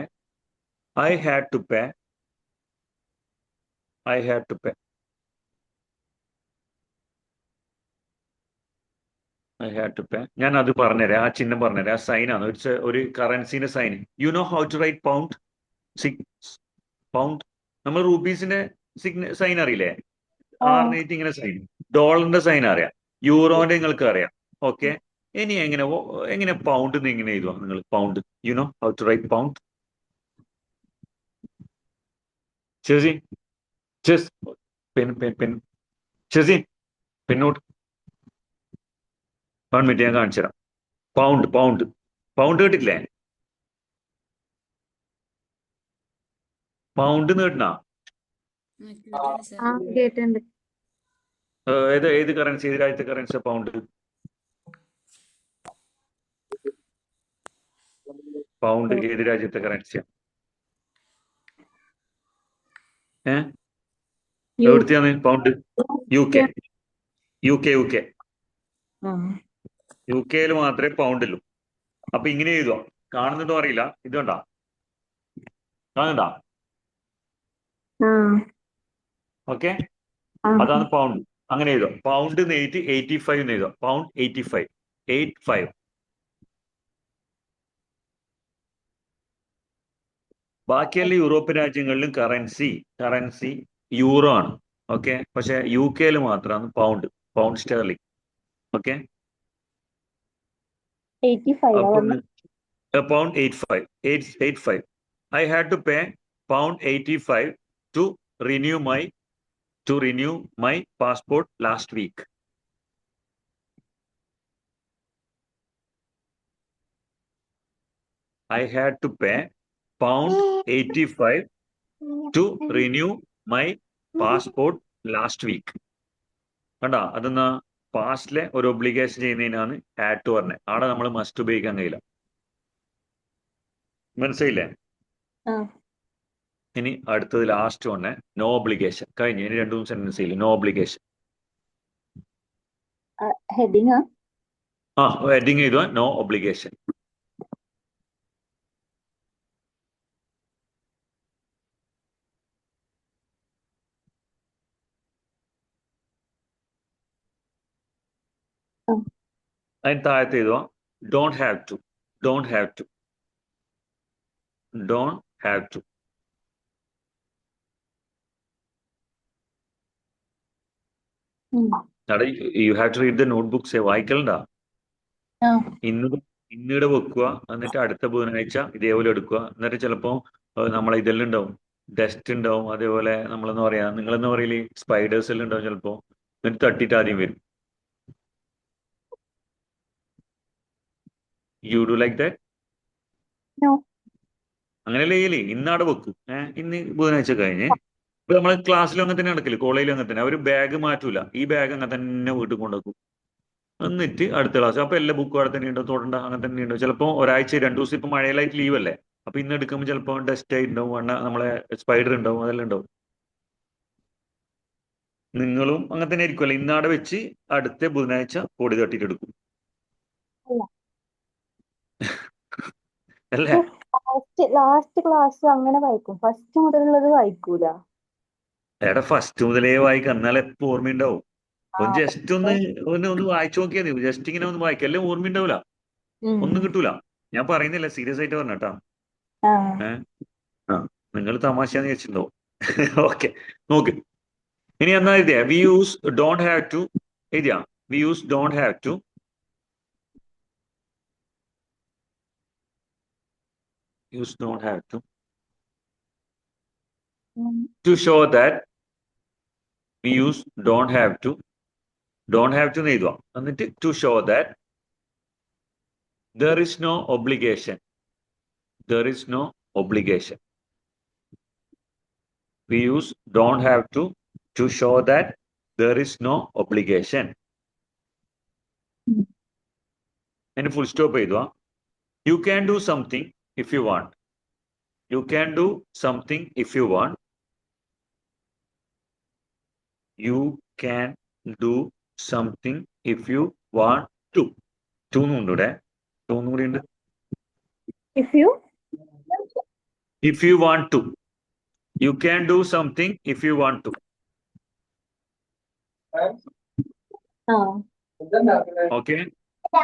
ഞാൻ അത് പറഞ്ഞുതരാം, ആ ചിഹ്നം പറഞ്ഞുതരാം. ആ സൈനാണ്, ഇറ്റ്സ് ഒരു കറൻസിന്റെ sign. You know how to write pound? നമ്മൾ റൂപ്പീസിന്റെ സൈൻ അറിയില്ലേ? ആർനേറ്റ് ഇങ്ങനെ സൈൻ. ഡോളറിന്റെ സൈൻ അറിയാം, യൂറോന്റെ നിങ്ങൾക്ക് അറിയാം. ഓക്കെ, ഇനി എങ്ങനെ പൗണ്ട് ഇങ്ങനെ എഴുതുക നിങ്ങൾ? Pound, you know how to write pound? ഷെസി, പെൻ ഷെസി, പിന്നോട്ട് 1 മിനിറ്റ് ഞാൻ കാണിച്ചു തരാം. പൗണ്ട് പൗണ്ട് പൗണ്ട് കേട്ടിട്ടില്ലേ? പൗണ്ട് കേട്ടണ? കേട്ടിട്ടുണ്ട് സർ. ആ കേട്ടിട്ടുണ്ട്. ഏത് കറൻസി, ഏത് രാജ്യത്തെ കറൻസി പൗണ്ട്? പൗണ്ട് ഏത് രാജ്യത്തെ കറൻസിയാണ്? എവിടുത്തെയാണ് പൗണ്ട്? UK. ആ. UK മാത്രമേ പൗണ്ടുള്ളൂ. അപ്പൊ ഇങ്ങനെ എഴുതുക. കാണുന്നുണ്ടോ അറിയില്ല. ഇത് കണ്ടാ? കാണുന്നുണ്ടാ? ആ. ഓക്കെ, ആ. അതാണ് പൗണ്ട്. അങ്ങനെ എഴുതുക. പൗണ്ട് 85 എന്ന് എഴുതുക. പൗണ്ട് 85. ബാക്കിയുള്ള യൂറോപ്യൻ രാജ്യങ്ങളിലും കറൻസി യൂറോ ആണ്. ഓക്കെ, പക്ഷെ UK മാത്രമാണ് പൗണ്ട് സ്റ്റെർലിംഗ്. ഓക്കെ, 85 ആ അപ്പോൾ വന്നെ? pound 85. I had to pay pound 85 to renew my passport last week. I had to pay pound 85 to renew my passport last week. കണ്ടാ? അതെന്നാ പാസ്റ്റിലെ ഒരു ഒബ്ലിഗേഷൻ ചെയ്യുന്നതിനാണ് ഹാഡ് ടു പറഞ്ഞത്. അവിടെ നമ്മൾ മസ്റ്റ് ഉപയോഗിക്കാൻ കഴിയില്ല. മനസ്സിലായില്ലേ? ആ. ഇനി അടുത്തത് ലാസ്റ്റ് വന്നെ നോ ഒബ്ലിഗേഷൻ. കഴിഞ്ഞു. ഇനി 2-3 സെന്റൻസ് ഇല്ല. No obligation. ഹെഡിങ് ഹെഡിങ് ചെയ്തുക. No obligation. അതിന് താഴത്ത് എഴുതുക don't have to. You have to read the notebooks. വായിക്കലുണ്ടാ? ഇന്നിടെ വെക്കുക. എന്നിട്ട് അടുത്ത ബുധനാഴ്ച ഇതേപോലെ എടുക്കുക. എന്നിട്ട് ചിലപ്പോ നമ്മളെ ഇതെല്ലാം ഉണ്ടാവും, ഡസ്റ്റ് ഉണ്ടാവും, അതേപോലെ നമ്മളെന്ന് പറയാ, നിങ്ങളെന്ന് പറയില്ലേ സ്പൈഡേഴ്സ് എല്ലാം ഉണ്ടാവും ചിലപ്പോ. എന്നിട്ട് തട്ടിയിട്ട് ആദ്യം വരും. You do like that? അങ്ങനെയല്ലേ ചെയ്യലേ? ഇന്നവിടെ വെക്കും. ഇന്ന് ബുധനാഴ്ച കഴിഞ്ഞ് ഇപ്പൊ നമ്മളെ ക്ലാസ്സിലും അങ്ങനെ തന്നെ നടക്കില്ല, കോളേജിലും അങ്ങനെ തന്നെ. അവർ ബാഗ് മാറ്റൂല. ഈ ബാഗ് അങ്ങനെ തന്നെ വീട്ടിൽ കൊണ്ടുവെക്കും. എന്നിട്ട് അടുത്ത ക്ലാസ് അപ്പൊ എല്ലാ ബുക്കും അവിടെ തന്നെ ഉണ്ടാവും, തൊടണ്ട അങ്ങനെ തന്നെ ഉണ്ടാവും. ചിലപ്പോൾ ഒരാഴ്ച 2 ദിവസം ഇപ്പൊ മഴയിലായിട്ട് ലീവ് അല്ലേ, അപ്പൊ ഇന്ന് എടുക്കുമ്പോൾ ചിലപ്പോൾ ഡസ്റ്റ് ആയിട്ട് ഉണ്ടാവും, നമ്മളെ സ്പൈഡർ ഉണ്ടാവും, അതെല്ലാം ഉണ്ടാവും. നിങ്ങളും അങ്ങനെ തന്നെ ആയിരിക്കുമല്ലേ? ഇന്നവിടെ വെച്ച് അടുത്ത ബുധനാഴ്ച പൊടി തട്ടിയിട്ട് എടുക്കും അല്ലേ? ലാസ്റ്റ് ക്ലാസ് അങ്ങനെ വായിക്കും, ഫസ്റ്റ് മുതലുള്ളത് വായിക്കൂല. എടാ ഫസ്റ്റ് മുതലേ വായിക്കാം, എന്നാലും എപ്പോ ഓർമ്മയുണ്ടാവും. ഒന്ന് ജസ്റ്റ് ഒന്ന് വായിച്ചു നോക്കിയാൽ മതി. ജസ്റ്റ് ഇങ്ങനെ ഒന്ന് വായിക്കാം, എല്ലാം ഓർമ്മയുണ്ടാവില്ല, ഒന്നും കിട്ടൂല. ഞാൻ പറയുന്നില്ല, സീരിയസ് ആയിട്ട് പറഞ്ഞേട്ടാ. നിങ്ങൾ തമാശന്ന് വെച്ചിട്ടുണ്ടോ? ഓക്കെ, നോക്ക്. ഇനി എന്നാ എഴുതിയാ we use don't have to. എഴുതിയാ we use don't have to. Use don't have to to show that we use don't have to എഴുതുക. എന്നിട്ട് to show that there is no obligation. We use don't have to show that there is no obligation. And full stop എഴുതുക. You can do something if you want. You can do something if you want. You can do something if you want to. ടൂന്നുണ്ട്. If you want to. You can do something if you want to. Okay,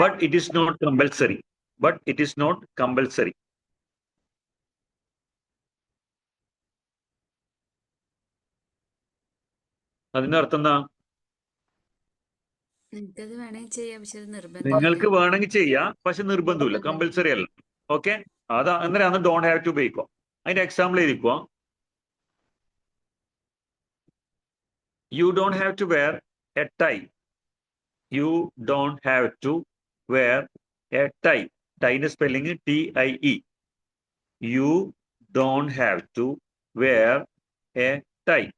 but it is not compulsory. അതിന്റെ അർത്ഥം എന്താ? നിങ്ങൾക്കത് വേണമെങ്കിൽ ചെയ്യാം, പക്ഷെ അത് നിർബന്ധം. നിങ്ങൾക്ക് വേണമെങ്കിൽ ചെയ്യാം, പക്ഷെ നിർബന്ധമില്ല, കമ്പൽസറി അല്ല. ഓക്കെ, അതാ എന്തിനാണ് ഡോണ്ട് ഹാവ് ടു ഉപയോഗിക്കുക. അതിന്റെ example എഴുതിക്കുക. You don't have to wear a tie you don't have to wear a tie. Tie spelling TIE. You don't have to wear a tie.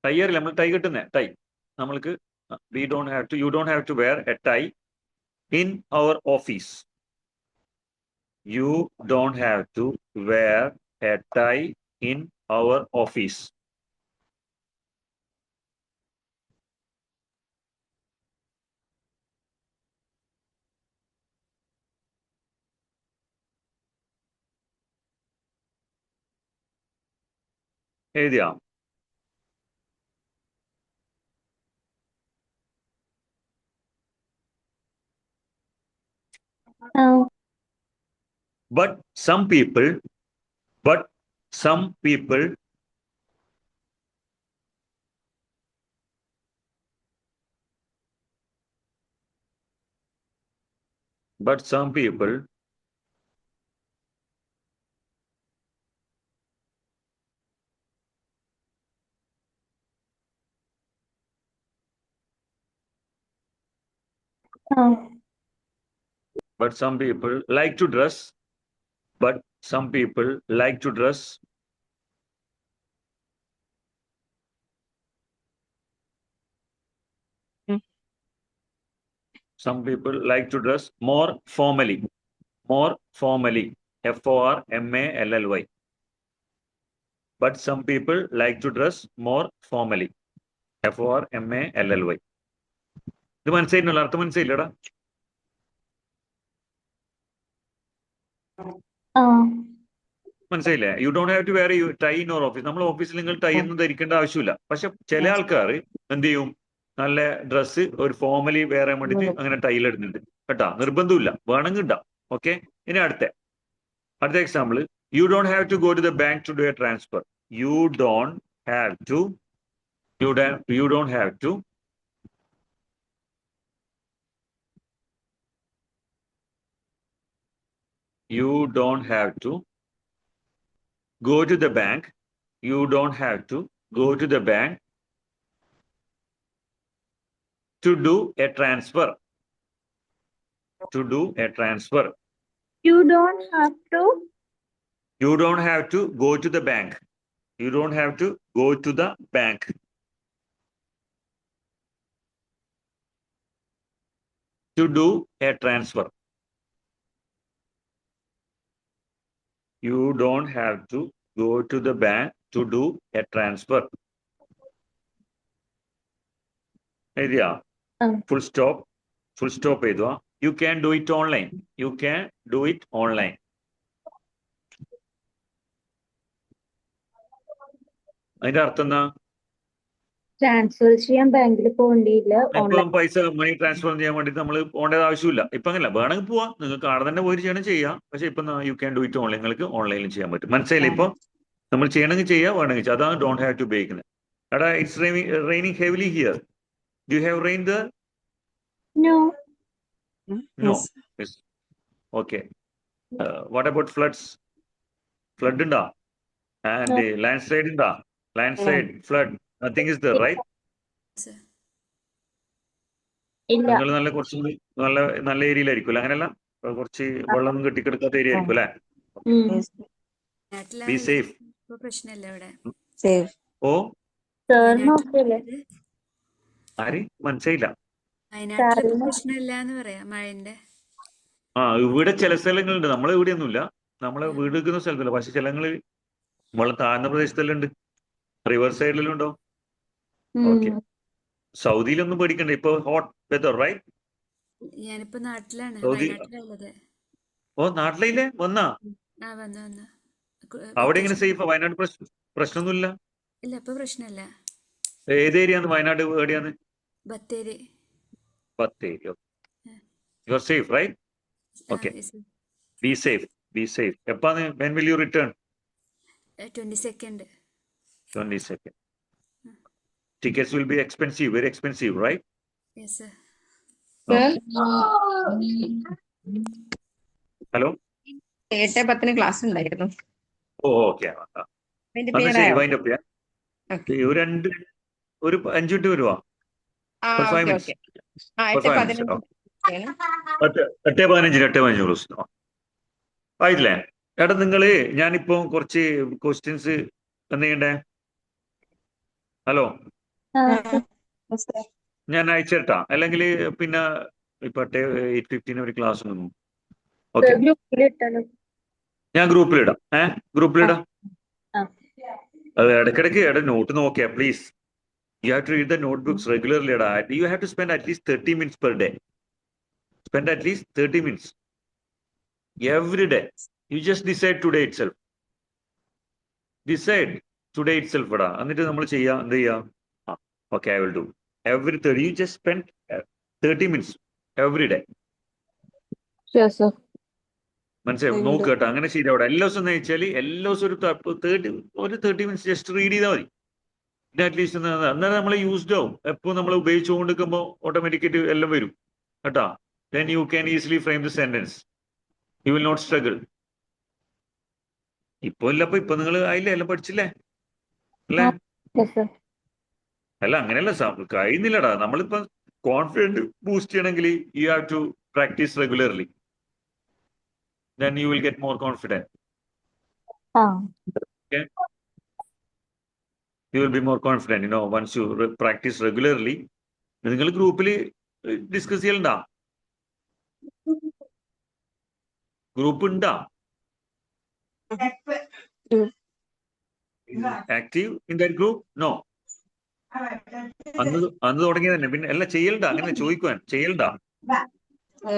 Tie അറിയില്ല, നമ്മൾ tie കിട്ടുന്നേ tie നമ്മൾക്ക് you don't have to wear a tie in our office. You don't have to wear a tie in our office. എഴുതിയാ? ആ But some people but some people ആ but some people like to dress but some people like to dress some people like to dress more formally. FORMALLY. But some people like to dress more formally. FORMALLY. ഇത് മനസ്സിലായില്ല, അർത്ഥം മനസ്സിലായില്ലടാ? ആ മനസ്സിലായില്ലേ? You don't have to wear tie in your office. നമ്മൾ ഓഫീസിൽ നിങ്ങൾ tie ഒന്നും ധരിക്കേണ്ട ആവശ്യമില്ല. പക്ഷെ ചില ആൾക്കാർ എന്ത് ചെയ്യും, നല്ല ഡ്രസ്സ് ഒരു ഫോർമലി വെയർ ചെയ്യാൻ വേണ്ടിയിട്ട് അങ്ങനെ ടൈൽ ഇടുന്നുണ്ട് കേട്ടാ. നിർബന്ധമില്ല, വേണമെങ്കിൽ ഇടാം. ഓക്കെ, ഇനി അടുത്ത example. You don't have to go to the bank to do a transfer. You don't have to You don't have to go to the bank. You don't have to go to the bank to do a transfer. You don't have to go to the bank. You don't have to go to the bank to do a transfer. You don't have to go to the bank to do a transfer. എഴുതിയാ? Full stop എഴുതുക. You can do it online. അതിന്റെ അർത്ഥം എന്താ? Transfer ചെയ്യാൻ ബാങ്കിൽ പോകേണ്ടിയില്ല. ഇപ്പം പൈസ money transfer ചെയ്യാൻ വേണ്ടിട്ട് നമ്മൾ പോകേണ്ട ആവശ്യമില്ല. ഇപ്പൊ അങ്ങനല്ല, വേണമെങ്കിൽ പോവാം, നിങ്ങൾക്ക് അവിടെ തന്നെ പോയിട്ട് ചെയ്യണം ചെയ്യാം. പക്ഷെ ഇപ്പൊ you can do it online, നിങ്ങൾക്ക് ഓൺലൈനിൽ ചെയ്യാൻ പറ്റും. മനസ്സിലായില്ലേ? ഇപ്പൊ നമ്മൾ ചെയ്യണമെങ്കിൽ ചെയ്യാം, വേണമെങ്കിൽ ചെയ്യാം. അതാണ് ഡോണ്ട് ഹാവ് ടു ഉപയോഗിക്കുന്നത്. എടാ, it's raining heavily here. Do you have rain there? No. Yes. Okay. What about floods? Flood ഉണ്ടോ? And landslide ഉണ്ടോ? Flood, nothing is there, right? Sir. ഇല്ല. നിങ്ങൾ നല്ല കുറച്ചും കൂടി നല്ല ഏരിയയിലായിരിക്കും, അങ്ങനെയല്ല? കുറച്ച് വെള്ളം കെട്ടിക്കിടക്കാത്ത ഏരിയ ആയിരിക്കും അല്ലേ? Be safe. ഇപ്പൊ പ്രശ്നമില്ല ഇവിടെ. ഓ, നോക്കിയല്ലേ? ആര്? മനസ്സിലായില്ല. വയനാട്ടിൽ പ്രശ്നമില്ല എന്ന് പറയാം മഴന്റെ. ഇവിടെ ചില സ്ഥലങ്ങളുണ്ട്, നമ്മളെ ഇവിടെയൊന്നുമില്ല. നമ്മളെ വീട് നിൽക്കുന്ന സ്ഥലത്തില്ല, പക്ഷെ ചിലങ്ങളിൽ വെള്ളം താഴ്ന്ന പ്രദേശത്തെല്ലാം ഉണ്ട്. റിവർ സൈഡിലും ഉണ്ടോ? ഓക്കെ. സൗദിയിലൊന്നും പേടിക്കണ്ട, ഇപ്പൊ ഹോട്ട് വെതർ, റൈറ്റ്? ഞാനിപ്പോ നാട്ടിലാണ്, സൗദി. വയനാട്ടിലുള്ളത്. ഓ, നാട്ടിലെ വന്നാ? വന്നു. അവിടെ എങ്ങനെ സേഫ്? വയനാട് പ്രശ്നമൊന്നുമില്ല? ഇല്ല, ഇപ്പൊ പ്രശ്നമില്ല. ഏത് ഏരിയാന്ന്? വയനാട് എവിടെയാന്ന്? Bathery. You are safe, right? Okay. Be safe. എപ്പാന്ന്? when will you return? 22nd. Tickets will be expensive, very expensive, right? Yes, sir. Hello. 8:10 class ഉണ്ടായിരുന്നു. ഓക്കെ. വൈൻഡ് അപ്പ് ചെയ്യാം. ഒരു 5 മിനിറ്റ് വരുവാ, ഒരു 5 ഓക്കെ മിനിറ്റ്സ്, ഓക്കെ. ആ ഒരു 5 മിനിറ്റ്സ്. 8:15 8:15 ആയിട്ടില്ലേ? എടാ നിങ്ങള്, ഞാനിപ്പോ കുറച്ച് ക്വസ്റ്റ്യൻസ് എന്ത് ചെയ്യണ്ടേ? ഹലോ, ഞാൻ അയച്ചിട്ടാ, അല്ലെങ്കിൽ പിന്നെ ഇപ്പൊ 8:15 ഒരു ക്ലാസ് നിന്നു. ഓക്കെ, ഗ്രൂപ്പിലിട്ടാലോ? ഞാൻ ഗ്രൂപ്പിലിടാം. ഗ്രൂപ്പിലിടാം. ആ. അത് ഇടയ്ക്കിടയ്ക്ക് നോട്ട് നോക്കിയാ please. You have to read the notebooks regularly. You have to spend at least 30 minutes per day. Spend at least 30 minutes every day. You just decide today itself. Decide today itself. എന്നിട്ട് നമ്മൾ ചെയ്യാം, എന്ത് ചെയ്യാം? Okay, I will do. Every 30, you just spend 30 minutes every day. Sure, sir. മനസ്സിലായി? നോക്ക് കേട്ടോ, അങ്ങനെ ശരിയാവിടെ. എല്ലാ ദിവസം എന്ന് വെച്ചാൽ എല്ലാ ദിവസവും ഒരു 30 മിനിറ്റ്സ് ജസ്റ്റ് റീഡ് ചെയ്താൽ മതി. അറ്റ്ലീസ്റ്റ് അന്നേരം നമ്മൾ യൂസ്ഡ് ആവും. എപ്പോൾ നമ്മൾ ഉപയോഗിച്ചുകൊണ്ടിരിക്കുമ്പോൾ ഓട്ടോമാറ്റിക്കായിട്ട് എല്ലാം വരും കേട്ടാ. Then you can easily frame the sentence. You will not struggle. ഇപ്പൊ നിങ്ങൾ ആയില്ലേ, എല്ലാം പഠിച്ചില്ലേ അല്ലേ? Yes, sir. അല്ല അങ്ങനെയല്ല, കഴിയുന്നില്ലടാ. നമ്മളിപ്പോ കോൺഫിഡൻറ്റ് ബൂസ്റ്റ് ചെയ്യണമെങ്കിൽ you have to practice regularly. Then you will get more confident. Okay? You will be more confident, once you practice regularly. നിങ്ങൾ ഗ്രൂപ്പിൽ ഡിസ്കസ് ചെയ്യലുണ്ടാ? ഗ്രൂപ്പ് ഉണ്ടാ? Active in that group? No. അന്ന് തുടങ്ങിയ തന്നെ പിന്നെ എല്ലാം ചെയ്യലുണ്ടാ? അങ്ങനെ ചോദിക്കുവാൻ ചെയ്യലുണ്ടാ?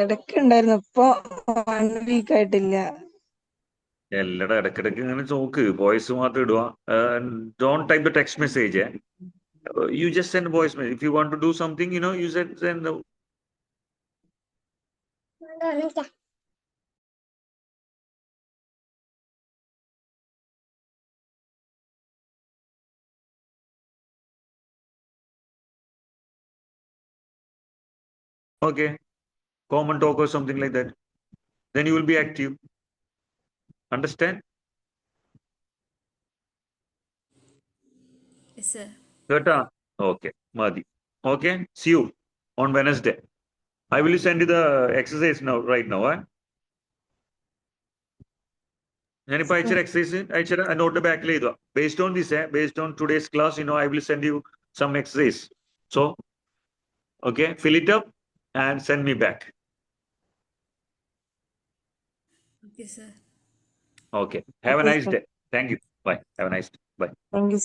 ഇടയ്ക്ക് ഉണ്ടായിരുന്നു, ഇപ്പൊ 1 വീക്ക് ആയിട്ടില്ല. എല്ലാടെ ഇടയ്ക്കിടയ്ക്ക് ഇങ്ങനെ നോക്ക്, വോയിസ് മാത്രം ഇടുക. Don't type the text message. You just send voice message. If you want to do something, you send okay, common talk or something like that. Then you will be active. Understand? Yes, sir. കേട്ടാ? Okay, മതി. Okay, see you on Wednesday. I will send you the exercise right now. ഞാനിപ്പോ അയച്ചൊരു exercise അയച്ചത് not ബാക്കിൽ ചെയ്തു. Based on this, based on today's class, I will send you some exercise. So, okay, fill it up and send me back. Okay, sir. Okay. Have a Okay, nice sir. day. Thank you. Bye. Have a nice day. Bye. Thank you.